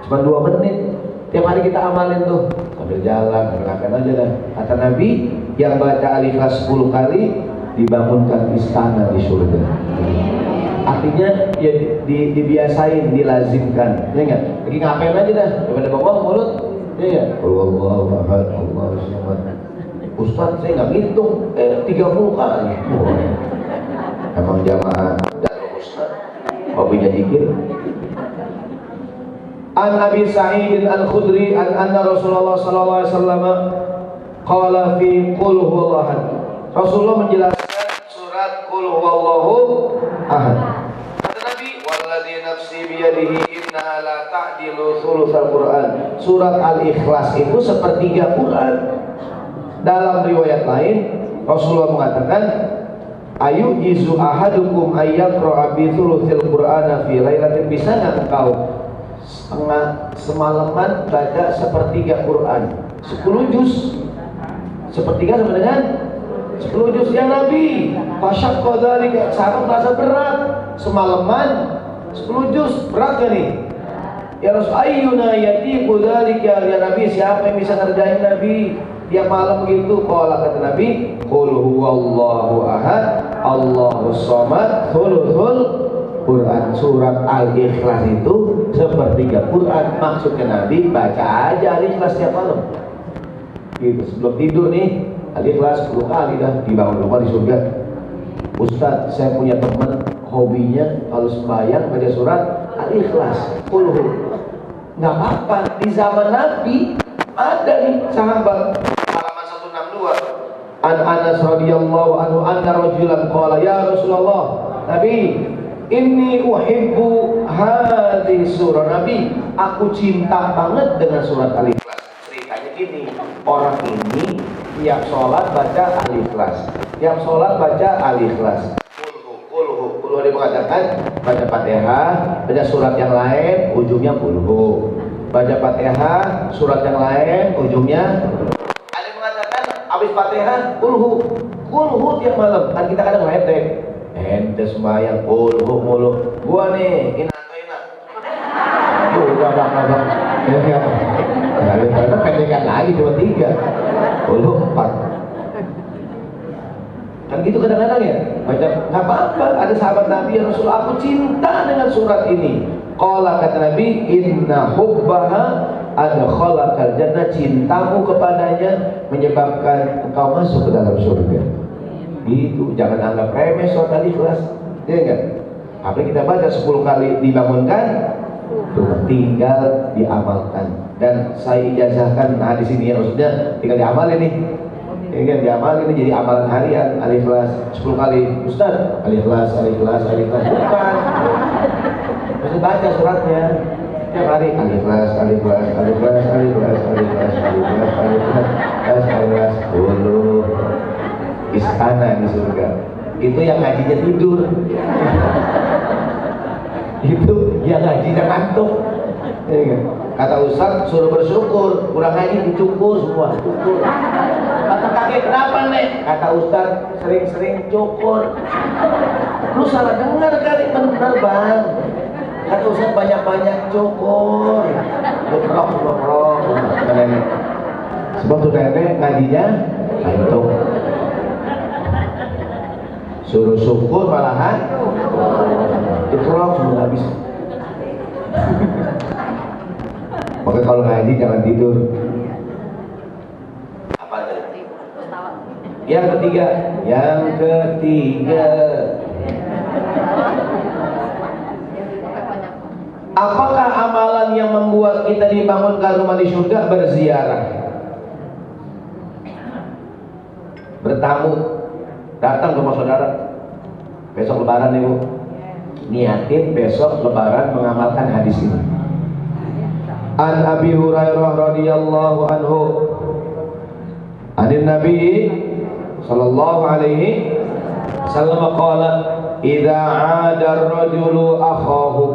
Cuma 2 menit. Tiap hari kita amalin tuh, sambil jalan, ngapain aja dah. Kata Nabi, yang baca Al-Ikhlas 10 kali dibangunkan istana di surga. Artinya ya dibiasain, dilazimkan. Ya enggak? Lagi ngapain aja dah, daripada bengong mulut. Ya. Allahu ahad, Allahus samad. Ustaz, saya enggak ngitung 30 kali. Emang jamaah dan Ustaz hobinya zikir. An Abi Sa'id Al-Khudri anna Rasulullah sallallahu alaihi wasallam qala fi qul huwallahu ahad. Rasulullah menjelaskan surat qul huwallahu ahad. Kata Nabi, walladzi nafsi biyadihi innaha la ta'dilu thulutsal Qur'an. Surat Al-Ikhlas itu sepertiga Quran. Dalam riwayat lain Rasulullah mengatakan, ayu izu ahadukum ayyaqra'a bi thulutsil Qur'ana fi lailatin. Bisa enggak engkau semalaman baca sepertiga Quran, 10 juz. Sepertiga sama dengan 10 juz. Ya Nabi, fasyaqqa dzalika, sahabat merasa berat. Semalaman 10 juz, berat gak nih? Ya Rasul, ayyuna yatiqu dzalika. Ya Nabi, siapa yang bisa ngerjain Nabi tiap malam begitu? Qala, kata Nabi, qul huwallahu ahad, Allahus samad, thuluthul Quran. Surat Al-Ikhlas itu sepertiga Quran. Maksudnya Nabi baca aja Al-Ikhlas tiap malam gitu. Sebelum tidur nih Al-Ikhlas 10 kali dah, dibangun rumah di surga. Ustaz, saya punya teman hobinya kalau sembahyang baca surat Al-Ikhlas 10. Nggak apa-apa, di zaman Nabi ada nih sahabat. Halaman 162. An Anas radhiyallahu anhu anna rajulan qala, ya Rasulullah, Nabi, inni uhibbu hadhihi surah. Nabi, aku cinta banget dengan surat Al-Ikhlas. Ceritanya gini, orang ini tiap sholat baca Al-Ikhlas, tiap sholat baca Al-Ikhlas. Kulhu dia mengatakan baca Fatihah, baca surat yang lain ujungnya kulhu, baca Fatihah surat yang lain ujungnya. Ada yang mengatakan habis Fatihah kulhu tiap malam. Kan kita kadang ledek, ente sembahyang kulhu mulu. Gua nih ina. Udah abang. Ya. Karena pendekan lagi cuma 3. Kulhu 4. Kan gitu kadang-kadang ya. Baca enggak apa-apa. Ada sahabat Nabi, ya Rasul, aku cinta dengan surat ini. Qala, kata Nabi, inna hubbaha adkhalakal jannah. Cintamu kepadanya menyebabkan engkau masuk ke dalam surga. Gitu, jangan anggap remeh surat Al-Ikhlas. Ya enggak? Apalagi kita baca 10 kali dibangunkan, tuh tinggal diamalkan. Dan saya ijazahkan hadis ini ya, maksudnya tinggal diamalin nih. Ya kan, diamalin ini jadi amalan harian. Al-Ikhlas 10 kali. Ustaz, Al-Ikhlas. Bukan. Mesti baca suratnya. Tiap hari alif kelas, alif kelas, alif kelas, alif kelas, alif kelas, alif kelas, alif kelas, alif kelas, dulu istana di surga. Itu yang ngajinya tidur. Itu yang ngajinya ngantuk. Kata Ustaz suruh bersyukur, kurang ngaji dicukur semua. Cukur. Kata kakek kenapa nek? Kata Ustaz sering-sering cukur. Lu salah dengar kali, bener bang. Kata Ustaz banyak-banyak cukur. Geprok. Sebab tuh nenek ngajinya ngantuk. Suruh syukur malahan geprok semua habis. Maka kalau ngaji jangan tidur. Apa tadi? Yang ketiga. Apakah amalan yang membuat kita dibangunkan rumah di surga? Berziarah, bertamu, datang ke rumah saudara. Besok lebaran ibu, niatin besok lebaran mengamalkan hadis ini. An Abi Hurairah radhiyallahu anhu, anin Nabi sallallahu alaihi wasallam qala, idza 'ada ar-rajulu akhahu,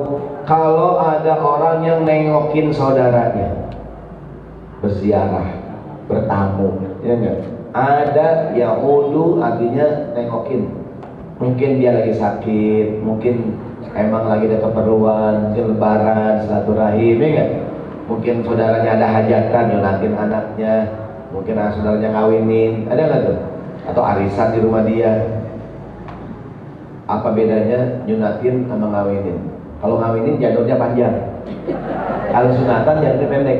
kalau ada orang yang nengokin saudaranya, berziarah, bertamu, ya enggak? Ada yaudu artinya nengokin. Mungkin dia lagi sakit, mungkin emang lagi ada keperluan, mungkin lebaran, silaturahim, ya enggak? Mungkin saudaranya ada hajatan, nyunatin anaknya, mungkin saudaranya ngawinin, ada nggak tuh? Atau arisan di rumah dia. Apa bedanya nyunatin sama ngawinin? Kalau ngawinin jalurnya panjang, kalau sunatan jalurnya pendek.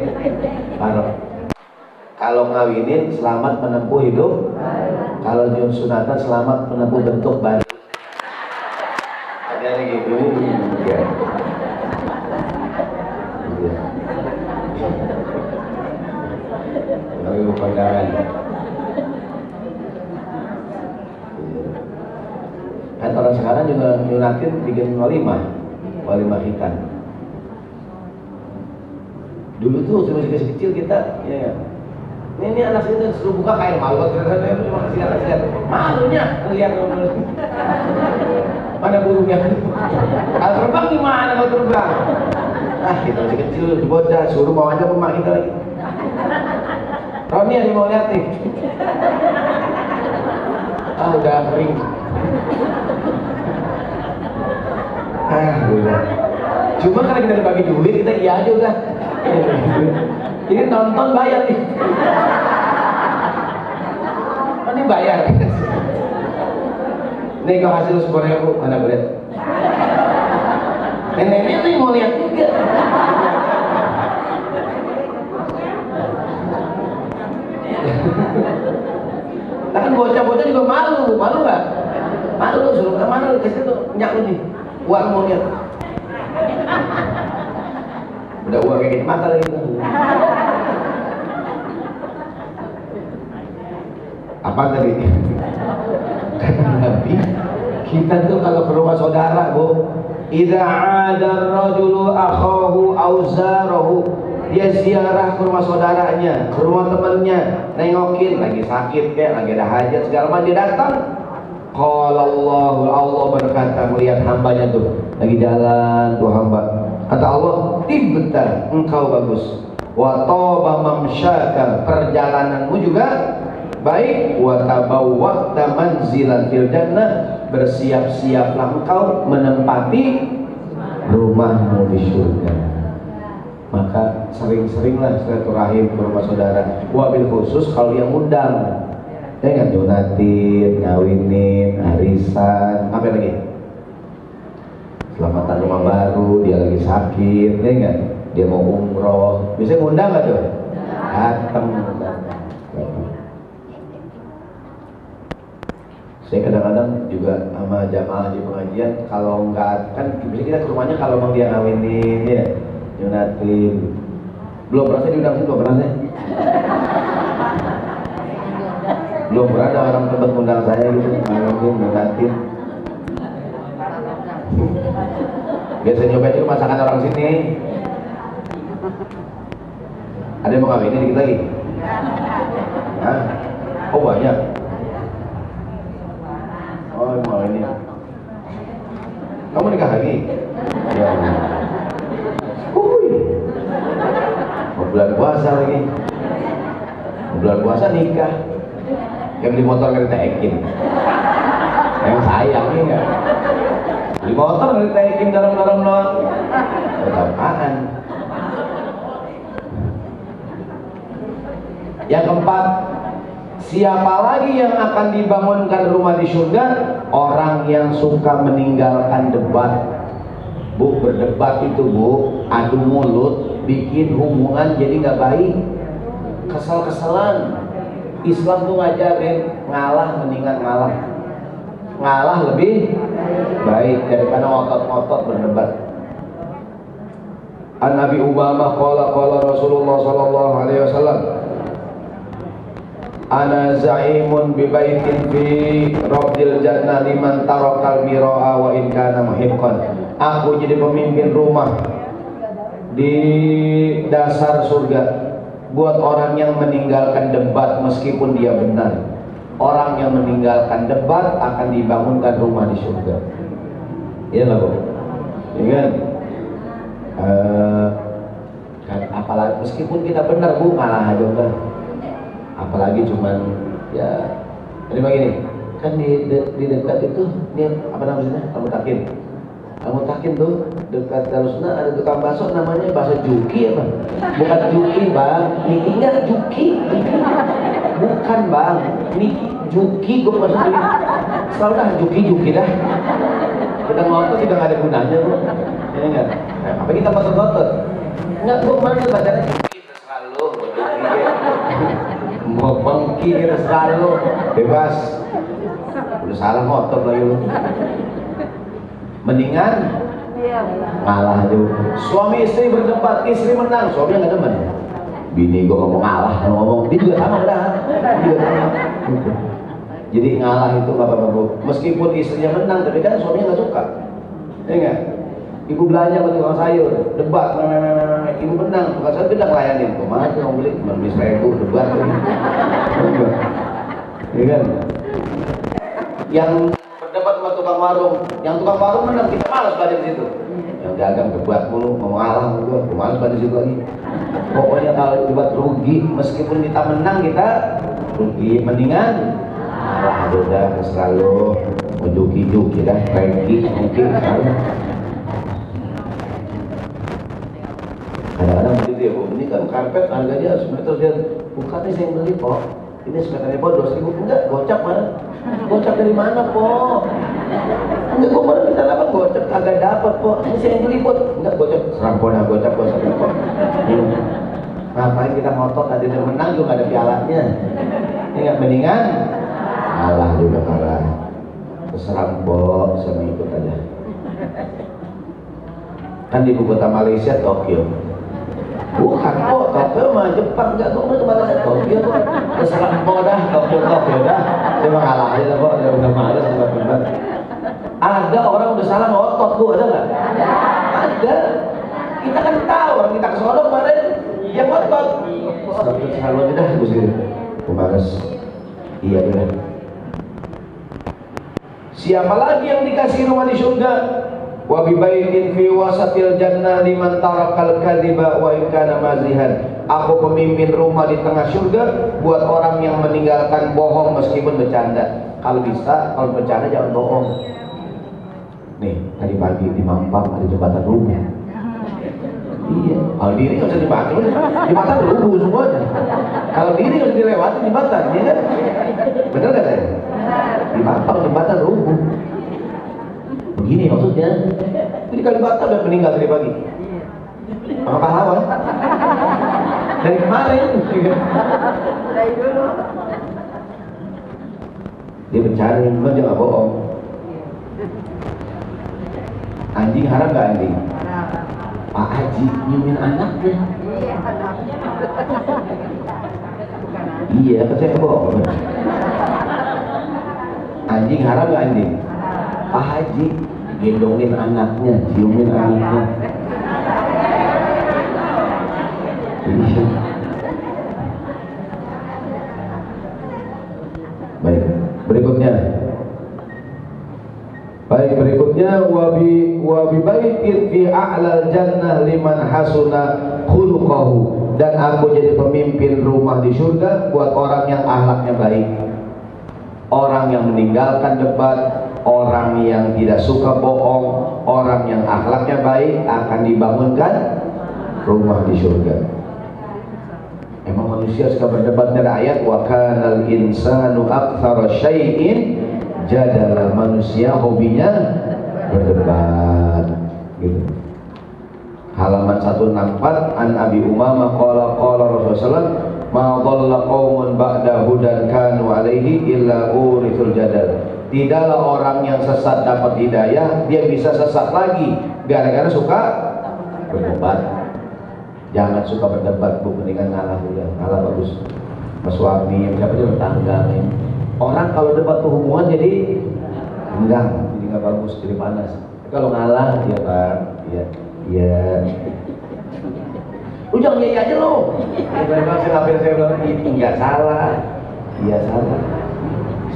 Kalau ngawinin selamat menempuh hidup, kalau sunatan selamat menempuh bentuk baru. Ada gitu ya. Lalu pandangan. Kan orang sekarang juga nyunatin bikin walimah hitam. Dulu tuh masih kecil kita, ya. Ini anak sini suruh buka kain malu, terima kasih lihat. Malunya lihat mana burungnya. Kalau terbang gimana kalau terbang? Kita masih kecil, bocah, suruh bawa aja rumah kita lagi. Roni yang mau lihat nih. Udah kering. Udah. Cuma karena kita dibagi duit, kita iya aja udah. Ini nonton bayar nih. Ini bayar. Nih kau hasil 10.000, mana boleh? Neneknya tuh mau lihat juga. Kan bocah-bocah juga malu nggak? Malu suruh kemana lu kasih tuh nyak lu nih, uang mau lihat. Udah uang kayak mata lagi. Apa tadi? Kata Nabi, kita tuh kalau ke rumah saudara, Bu, idza 'ada ar-rajulu akhahu aw zarahu, dia ziarah ke rumah saudaranya, ke rumah temannya, nengokin, lagi sakit kayak, lagi ada hajat segala macam, dia datang. Qala Allah berkata melihat hambanya tuh, lagi jalan tuh hamba. Kata Allah, tibta, engkau bagus. Wa taba mamsyaka, perjalananmu juga baik. Wa tabawwa'ta manzilan fil jannah, bersiap-siaplah engkau menempati rumahmu di surga. Maka sering-seringlah silaturahim ke rumah saudara. Wabil khusus kalau yang undang, jangan donatin, ngawinin, arisan, apa lagi? Selamatan rumah baru, dia lagi sakit, ya enggak? Dia mau umroh, bisa ngundang nggak tuh? Datang. Saya kadang-kadang juga sama jamaah di pengajian, kalau nggak, kan bisa kita ke rumahnya kalau mau dia ngawinin, ya, nyunatin. Belum pernah saya diundang sih, belum pernah saya. Belum pernah ada orang tempat undang saya gitu, ngawinin, nyunatin. Biasa nyobain itu masakan orang sini. Ada yang mau ngawinin dikit lagi? Hah? Oh banyak. Oh mau ini. Kamu nikah lagi? Ya. Mau bulan puasa lagi. Mau bulan puasa nikah. Yang beli motor nggak ditekin. Yang sayang nih nggak. Beli motor nggak ditekin dalam-dalam doang. Apaan? Yang keempat, siapa lagi yang akan dibangunkan rumah di surga? Orang yang suka meninggalkan debat. Bu, berdebat itu bu, adu mulut, bikin hubungan jadi nggak baik, kesel-keselan. Islam tuh ngajarin ngalah mendingan ngalah. Ngalah lebih baik daripada ngotot-ngotot berdebat. An Nabi Umamah qala Rasulullah sallallahu alaihi wasallam, ana za'imun bi baitin fi rabbil jannah liman tarakal mira'a wa in kana muhiqqan. Aku jadi pemimpin rumah di dasar surga buat orang yang meninggalkan debat meskipun dia benar. Orang yang meninggalkan debat akan dibangunkan rumah di surga. Iya lah bu, iya kan? Apalagi meskipun kita benar bu, ngalah aja udah. Apalagi cuman ya ini begini kan di dekat itu dia apa namanya Al-Mutakin tuh dekat Darussunnah ada tukang bakso namanya bakso Juki apa? Bukan Juki bang, Nikinya Juki, bukan bang, Niki Juki gue maksudnya selalu dah Juki dah. Kita ngotot juga nggak ada gunanya bro, ini enggak. Apa kita ngotot? Enggak, gue kemarin bacanya Juki terserah lu, mau bangki terserah lu, bebas. Udah salah ngotot lagi lu. Mendingan ngalah aja. Suami istri berdebat, istri menang, suaminya nggak demen. Bini gua ngomong ngalah, ngomong dia juga sama udah. Jadi ngalah itu bapak-bapak. Meskipun istrinya menang, tapi kan suaminya nggak suka. Ya enggak? Ibu belanja ke tukang sayur, debat, ibu menang, tukang sayur kita ngelayanin. Kemana tuh mau beli? Beli 1.000, debat. Ya kan? Yang berdebat sama tukang warung, yang tukang warung menang, kita malas belajar di situ. Yang dagang debat mulu, mau ngalah gua malas belajar di situ lagi. Pokoknya kalau debat rugi, meskipun kita menang kita rugi, mendingan ngalah udah selalu menjuki-juki dah, ranking mungkin selalu. Kadang-kadang begitu ya bu, ini kan karpet harganya semeter dia, bukan nih saya yang beli kok. Ini semeternya po 2.000, enggak, gocap mana? Gocap dari mana po? Enggak, gua mana minta apa gocap, agak dapat po. Ini saya yang beli po, enggak gocap, serampona gocap po. Ngapain kita ngotot, ada yang menang juga ada pialanya. Ini nggak mendingan kalah juga kalah. Terserah po, saya ikut aja. Kan di ibu kota Malaysia Tokyo. Bukan kok, Tokyo mah Jepang, enggak kok mana Tokyo kok. Terserah po dah, Tokyo dah. Saya mah kalah aja kok, udah males tempat-tempat. Ada orang udah salah ngotot tuh, ada nggak? Ada. Kita kan tahu orang kita ke Solo kemarin yang ngotot. Selalu aja dah, gue sendiri. Gue males. Iya benar. Siapa lagi yang dikasih rumah di surga? Wa bi baitin fi wasatil jannah liman tarakal kadhiba wa in kana mazihan. Aku pemimpin rumah di tengah surga buat orang yang meninggalkan bohong meskipun bercanda. Kalau bisa, kalau bercanda jangan bohong. Nih, tadi pagi di Mampang ada jembatan rubuh. Iya, kalau diri nggak usah jembatan rubuh semuanya. Kalau diri harus dilewati jembatan, ya kan? Bener nggak saya? Di Mampang jembatan rubuh. Begini maksudnya, jadi Kalibata udah meninggal tadi pagi. Apa pahlawan? Dari kemarin. Dari dulu. Dia mencari, bukan dia nggak bohong. Anjing haram nggak anjing? Pak Haji nyiumin anaknya. Iya, saya nggak bohong. Anjing haram nggak anjing? Pak Haji gendongin anaknya, ciumin anaknya. Iya. Baik, berikutnya. Baik, berikutnya wabi baitin fi a'lal jannah liman hasuna khuluquhu, dan aku jadi pemimpin rumah di surga buat orang yang akhlaknya baik. Orang yang meninggalkan debat, orang yang tidak suka bohong, orang yang akhlaknya baik akan dibangunkan rumah di surga. Emang manusia suka berdebat dari ayat wa kanal insanu aktsara syai'in jadalah, manusia hobinya berdebat gitu. Halaman 164, an Abi Umamah qala Rasulullah ma dhalla qaumun ba'da hudan kanu alaihi illa urithul jadal. Tidaklah orang yang sesat dapat hidayah, dia bisa sesat lagi gara-gara suka berdebat. Jangan suka berdebat, bu, mendingan ngalah udah, ngalah bagus. Mas suami, siapa aja tetangga nih. Orang kalau debat tuh hubungan jadi enggang, jadi nggak bagus, jadi panas. Kalau ngalah, ya Pak, iya. Lu jangan iya aja lo. Saya ngapain, saya bilang ini nggak salah, iya salah.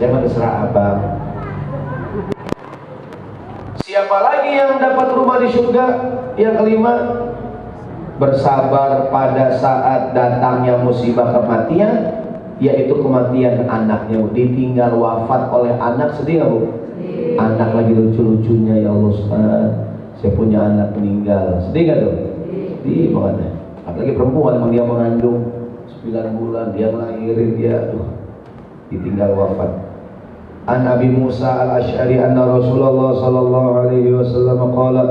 Saya mah terserah abang. Siapa lagi yang dapat rumah di surga? Yang kelima, bersabar pada saat datangnya musibah kematian, yaitu kematian anaknya. Ditinggal wafat oleh anak, sedih nggak bu? Anak lagi lucu-lucunya, ya Allah Ustaz, saya punya anak meninggal, sedih nggak tuh? Sedih banget. Apalagi perempuan, emang dia mengandung 9 bulan, dia ngelahirin, dia ditinggal wafat. An Abi Musa al-Ash'ari anna Rasulullah sallallahu alaihi wasallam qala,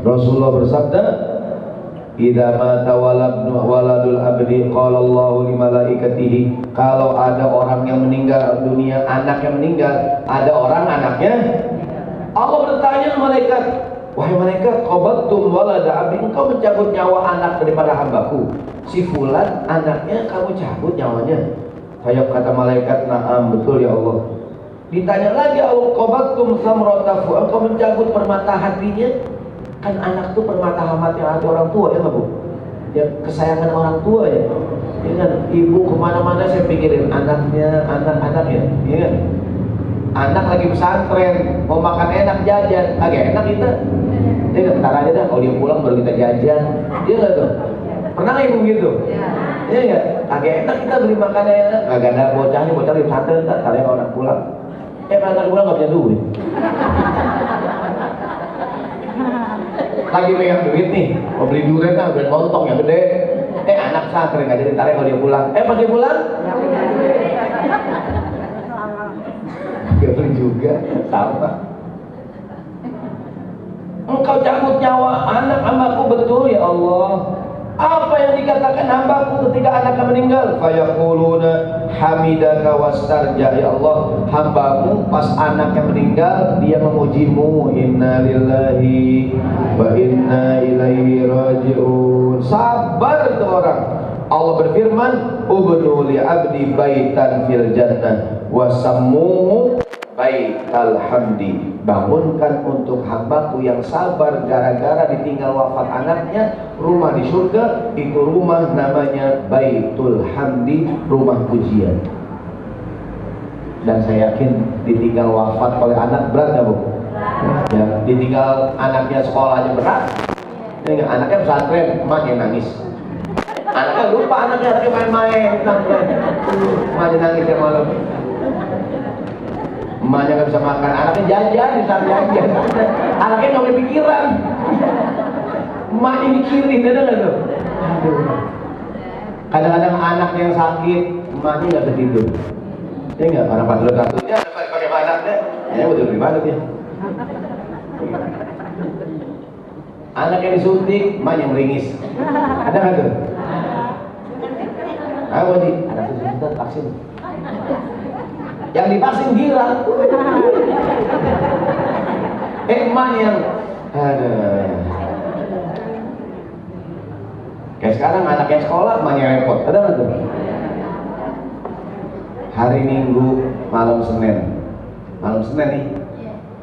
Rasulullah bersabda, idza mata waladul abdi qala Allahu li malaikatihi, kalau ada orang yang meninggal dunia, anak yang meninggal, ada orang anaknya, Allah bertanya malaikat, wahai malaikat, qabattum walada abdi, engkau mencabut nyawa anak daripada hambaku si fulan, anaknya kamu cabut nyawanya. Kayak kata malaikat, na'am, betul ya Allah. Ditanya lagi, qabattum samratahu, engkau mencabut permata hatinya. Kan anak tuh permata hati orang tua, ya nggak bu? Ya kesayangan orang tua ya. Ya kan, ibu kemana-mana saya pikirin anaknya, anak-anaknya, ya kan? Anak lagi pesantren, mau makan enak jajan, agak enak kita. Ya kan, ntar aja dah, kalau dia pulang baru kita jajan. Iya nggak tuh? Pernah nggak ibu gitu? Iya nggak? Agak enak kita beli makanan enak, agak ada bocahnya, bocah di pesantren, ntar ya orang pulang. Anak pulang nggak punya duit. Lagi pegang duit nih, mau beli durian kan, durian montong yang gede. Anak santri nggak jadi, ntar kalau dia pulang, pas dia pulang nggak beli juga, sama. Engkau cabut nyawa anak hambaku, betul ya Allah. Apa yang dikatakan hambaku ketika anaknya meninggal? Fayaquluna hamidaka wastarja, ya Allah, hambamu pas anaknya meninggal dia memujimu, inna lillahi wa inna ilaihi raji'un. Sabar itu orang. Allah berfirman, ubnu li abdi baitan fil jannah wasammuhu baital hamdi, bangunkan untuk hambaku yang sabar gara-gara ditinggal wafat anaknya rumah di surga, itu rumah namanya Baitul Hamdi, rumah pujian. Dan saya yakin ditinggal wafat oleh anak berat nggak bu? Ya, ditinggal anaknya sekolah aja berat. Ya, anaknya pesantren, emaknya nangis. Anaknya lupa, anaknya main-main, emaknya nangis ya malam. Emaknya nggak bisa makan, anaknya jajan, bisa jajan. Anaknya nggak boleh pikiran. Emaknya mikirin, ada nggak tuh? Kadang-kadang anak yang sakit, emaknya nggak tertidur. Ya nggak, orang pas dulu satunya pakai anaknya, ya betul ibadat ya. Anak yang disuntik, emaknya meringis. Ada nggak tuh? Ayo di, ada sesuatu vaksin. Yang divaksin girang. Emak yang ada. Kayak sekarang anak yang sekolah emaknya repot. Ada nggak tuh? Hari Minggu malam Senin nih.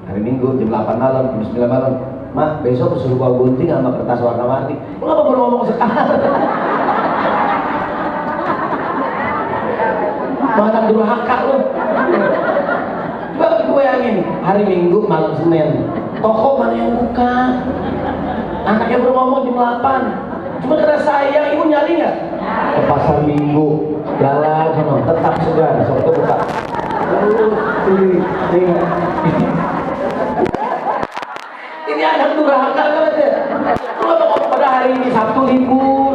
Hari Minggu jam 8 malam, jam 9 malam. Mak, besok suruh bawa gunting sama kertas warna-warni. Lu ngapa baru ngomong sekarang? Mana durhaka lu. Coba gue bayangin, hari Minggu malam Senin, toko mana yang buka? Anaknya baru ngomong jam 8. Cuma karena sayang, ibu nyari nggak? Ke pasar Minggu, jalan sama, tetap segar, soalnya buka. Ini anak durhaka kan aja. Lu ngomong pada hari ini Sabtu libur,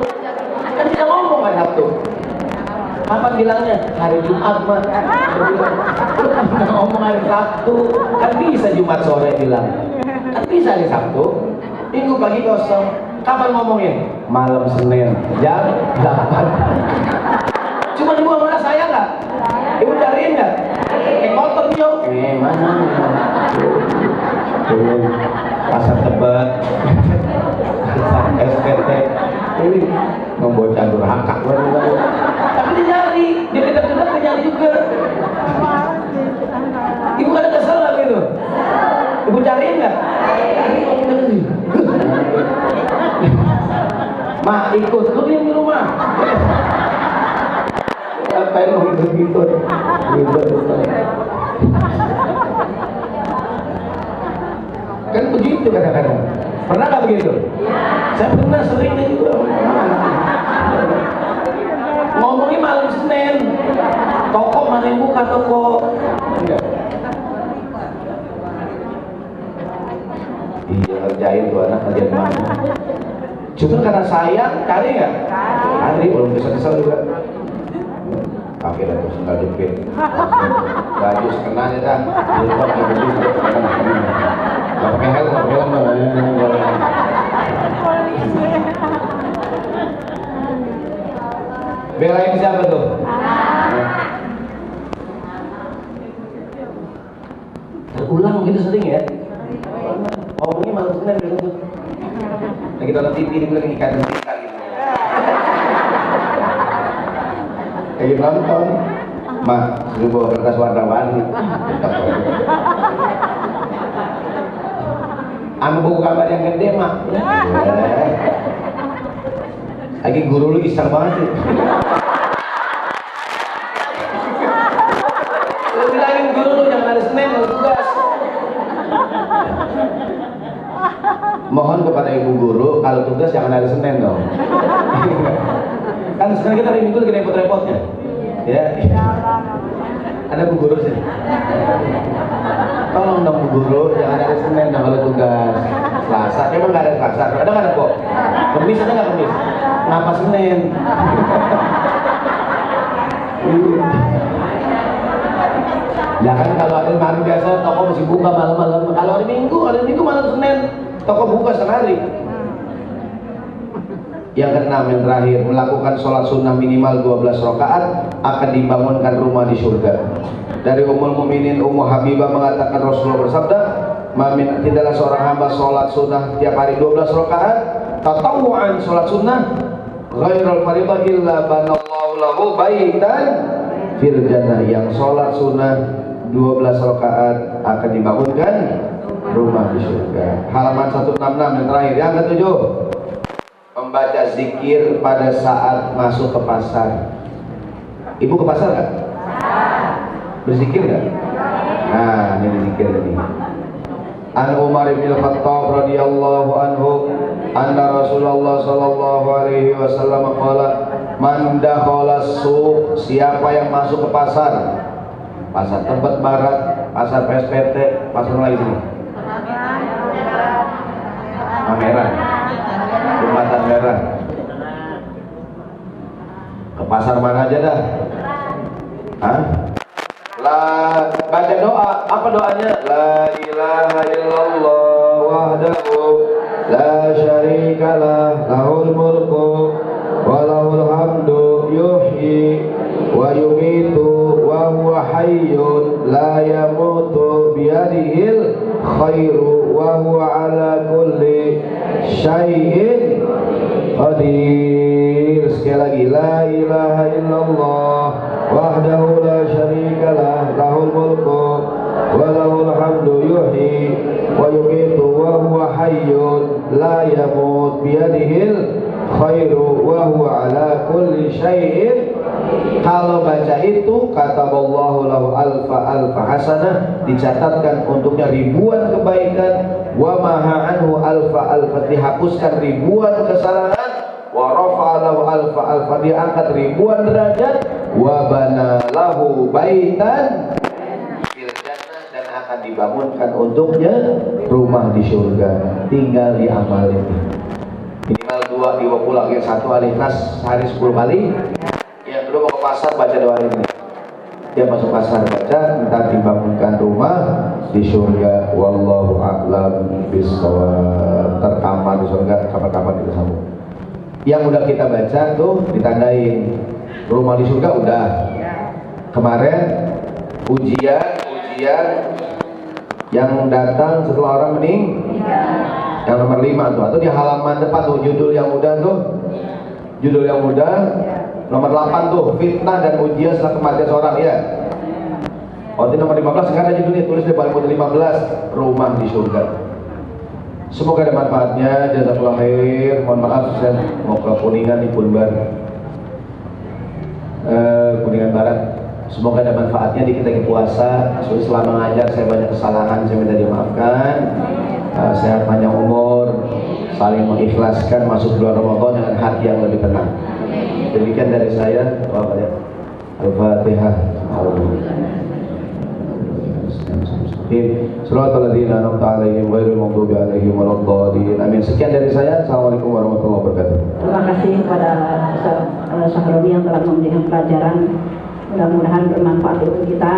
kan bisa ngomong kan Sabtu. Kapan bilangnya? Hari Jumat mah. Lu kan bisa ngomong hari Sabtu, kan bisa Jumat sore bilang. Kan bisa hari Sabtu. Minggu pagi kosong. Kapan ngomongin? Malam Senin jam 8. Cuma ibu mana sayang nggak? Ibu cariin nggak? Kotor nyok. Mana? Pasar Tebet, pasar SPT. Ini membocah durhaka. Tapi dia nyari, dia dekat-dekat dia nyari juga. Ibu ada kesel nggak gitu? Ibu cariin nggak? Ma ikut, lu diam di rumah. Ngapain lu ikut? Kan begitu kadang-kadang. Pernah nggak begitu? Saya pernah seringnya juga. Ngomongin malam Senin, toko mana yang buka toko? Iya ngerjain tuh anak kerjaan mana? Cuma karena sayang, cari nggak? Cari, belum bisa kesel juga. Pakai itu sendal jepit, baju sekenanya dah, jilbab gitu juga. Gak pakai helm, belain siapa tuh? Terulang begitu sering ya? Ngomongnya malam Senin gitu. Lagi nonton TV ini bilang ikan cinta gitu. Lagi nonton, mah suruh bawa kertas warna-warni. Anu buku gambar yang gede mah. Lagi guru lu iseng banget sih. Lu bilangin guru lu jangan hari Senin lu tugas. Mohon kepada ibu guru kalau tugas jangan hari Senin dong. Kan sekarang kita hari Minggu lagi repot-repotnya. Ya. Ada bu guru sih. Tolong dong bu guru jangan hari Senin dong kalau tugas. Selasa, emang nggak ada Selasa. Ada nggak ada kok? Kemis ada nggak kemis? Kenapa Senin? Ya kan kalau hari Minggu biasa toko masih buka malam-malam. Kalau hari Minggu malam Senin toko buka sehari. Yang keenam, yang terakhir, melakukan sholat sunnah minimal 12 rakaat akan dibangunkan rumah di surga. Dari Ummul Mukminin Ummu Habibah mengatakan Rasulullah bersabda, tidaklah seorang hamba sholat sunnah tiap hari 12 rakaat tatawu'an sholat sunnah ghairul fariḍah illa banallahu lahu baitan fil jannah. Yang sholat sunnah 12 rakaat akan dibangunkan rumah di surga. Halaman 166 yang terakhir. Yang ketujuh, membaca zikir pada saat masuk ke pasar. Ibu ke pasar nggak? Berzikir nggak? Nah, ini zikir tadi. An Umar bin Khattab radhiyallahu anhu, anna Rasulullah sallallahu alaihi wasallam qala, man dakhala suq, siapa yang masuk ke pasar, pasar Tebet Barat, pasar PSPT, pasar lain ini, Pameran, Jembatan Merah, ke pasar mana aja dah? Hah? La, baca doa, apa doanya? La ilaha illallah wahdahu la syarikalah lahul mulku wa lahul hamdu yuhyi wa yumitu wa huwa hayyun la yamutu biyadihil khairu wa huwa ala kulli syai'in qadir. Sekali lagi, la ilaha illallah wahdahu la syarikalah lahul mulku wa lahul hamdu yuhyi wa yumitu wa huwa hayyun la yamut biyadihil khairu wa huwa ala kulli syai'in Kalau baca itu, kataballahu lahu alfa hasanah, dicatatkan untuknya ribuan kebaikan, wa maha anhu alfa, dihapuskan ribuan kesalahan, wa rafa'a lahu alfa, diangkat ribuan derajat, wa bana lahu baitan fil jannah, dan akan dibangunkan untuknya rumah di surga. Tinggal diamalin. Minimal 2 dibawa pulang, yang 1 Al-Ikhlas sehari 10 kali. Yang kedua mau ke pasar, baca doa ini. Dia masuk pasar baca, minta dibangunkan rumah di surga. Wallahu a'lam bishawab. Terkamar di surga, kapan-kapan kita sambung. Yang udah kita baca tuh ditandain. Rumah di surga udah. Kemarin ujian yang datang setelah orang meninggal. Yang nomor 5 tuh, atau di halaman depan tuh judul yang mudah tuh. Judul yang mudah nomor 8 tuh, fitnah dan ujian setelah kematian seorang, ya. Oh, di nomor 15 nggak ada judulnya, tulis di balik 15, rumah di surga. Semoga ada manfaatnya. Jazakallahu khair. Mohon maaf saya mau ke Kuningan di Punbar, Kuningan Barat. Semoga ada manfaatnya di kita puasa. Selama mengajar saya banyak kesalahan, saya minta dimaafkan. Sehat panjang umur, saling mengikhlaskan masuk bulan Ramadan dengan hati yang lebih tenang. Demikian dari saya. Al-Fatihah. Shiratal ladzina an'amta 'alaihim ghairil maghdubi 'alaihim waladdallin. Amin. Sekian dari saya. Assalamualaikum warahmatullahi wabarakatuh. Terima kasih kepada Ustaz Syahroni yang telah memberikan pelajaran. Mudah-mudahan bermanfaat untuk kita.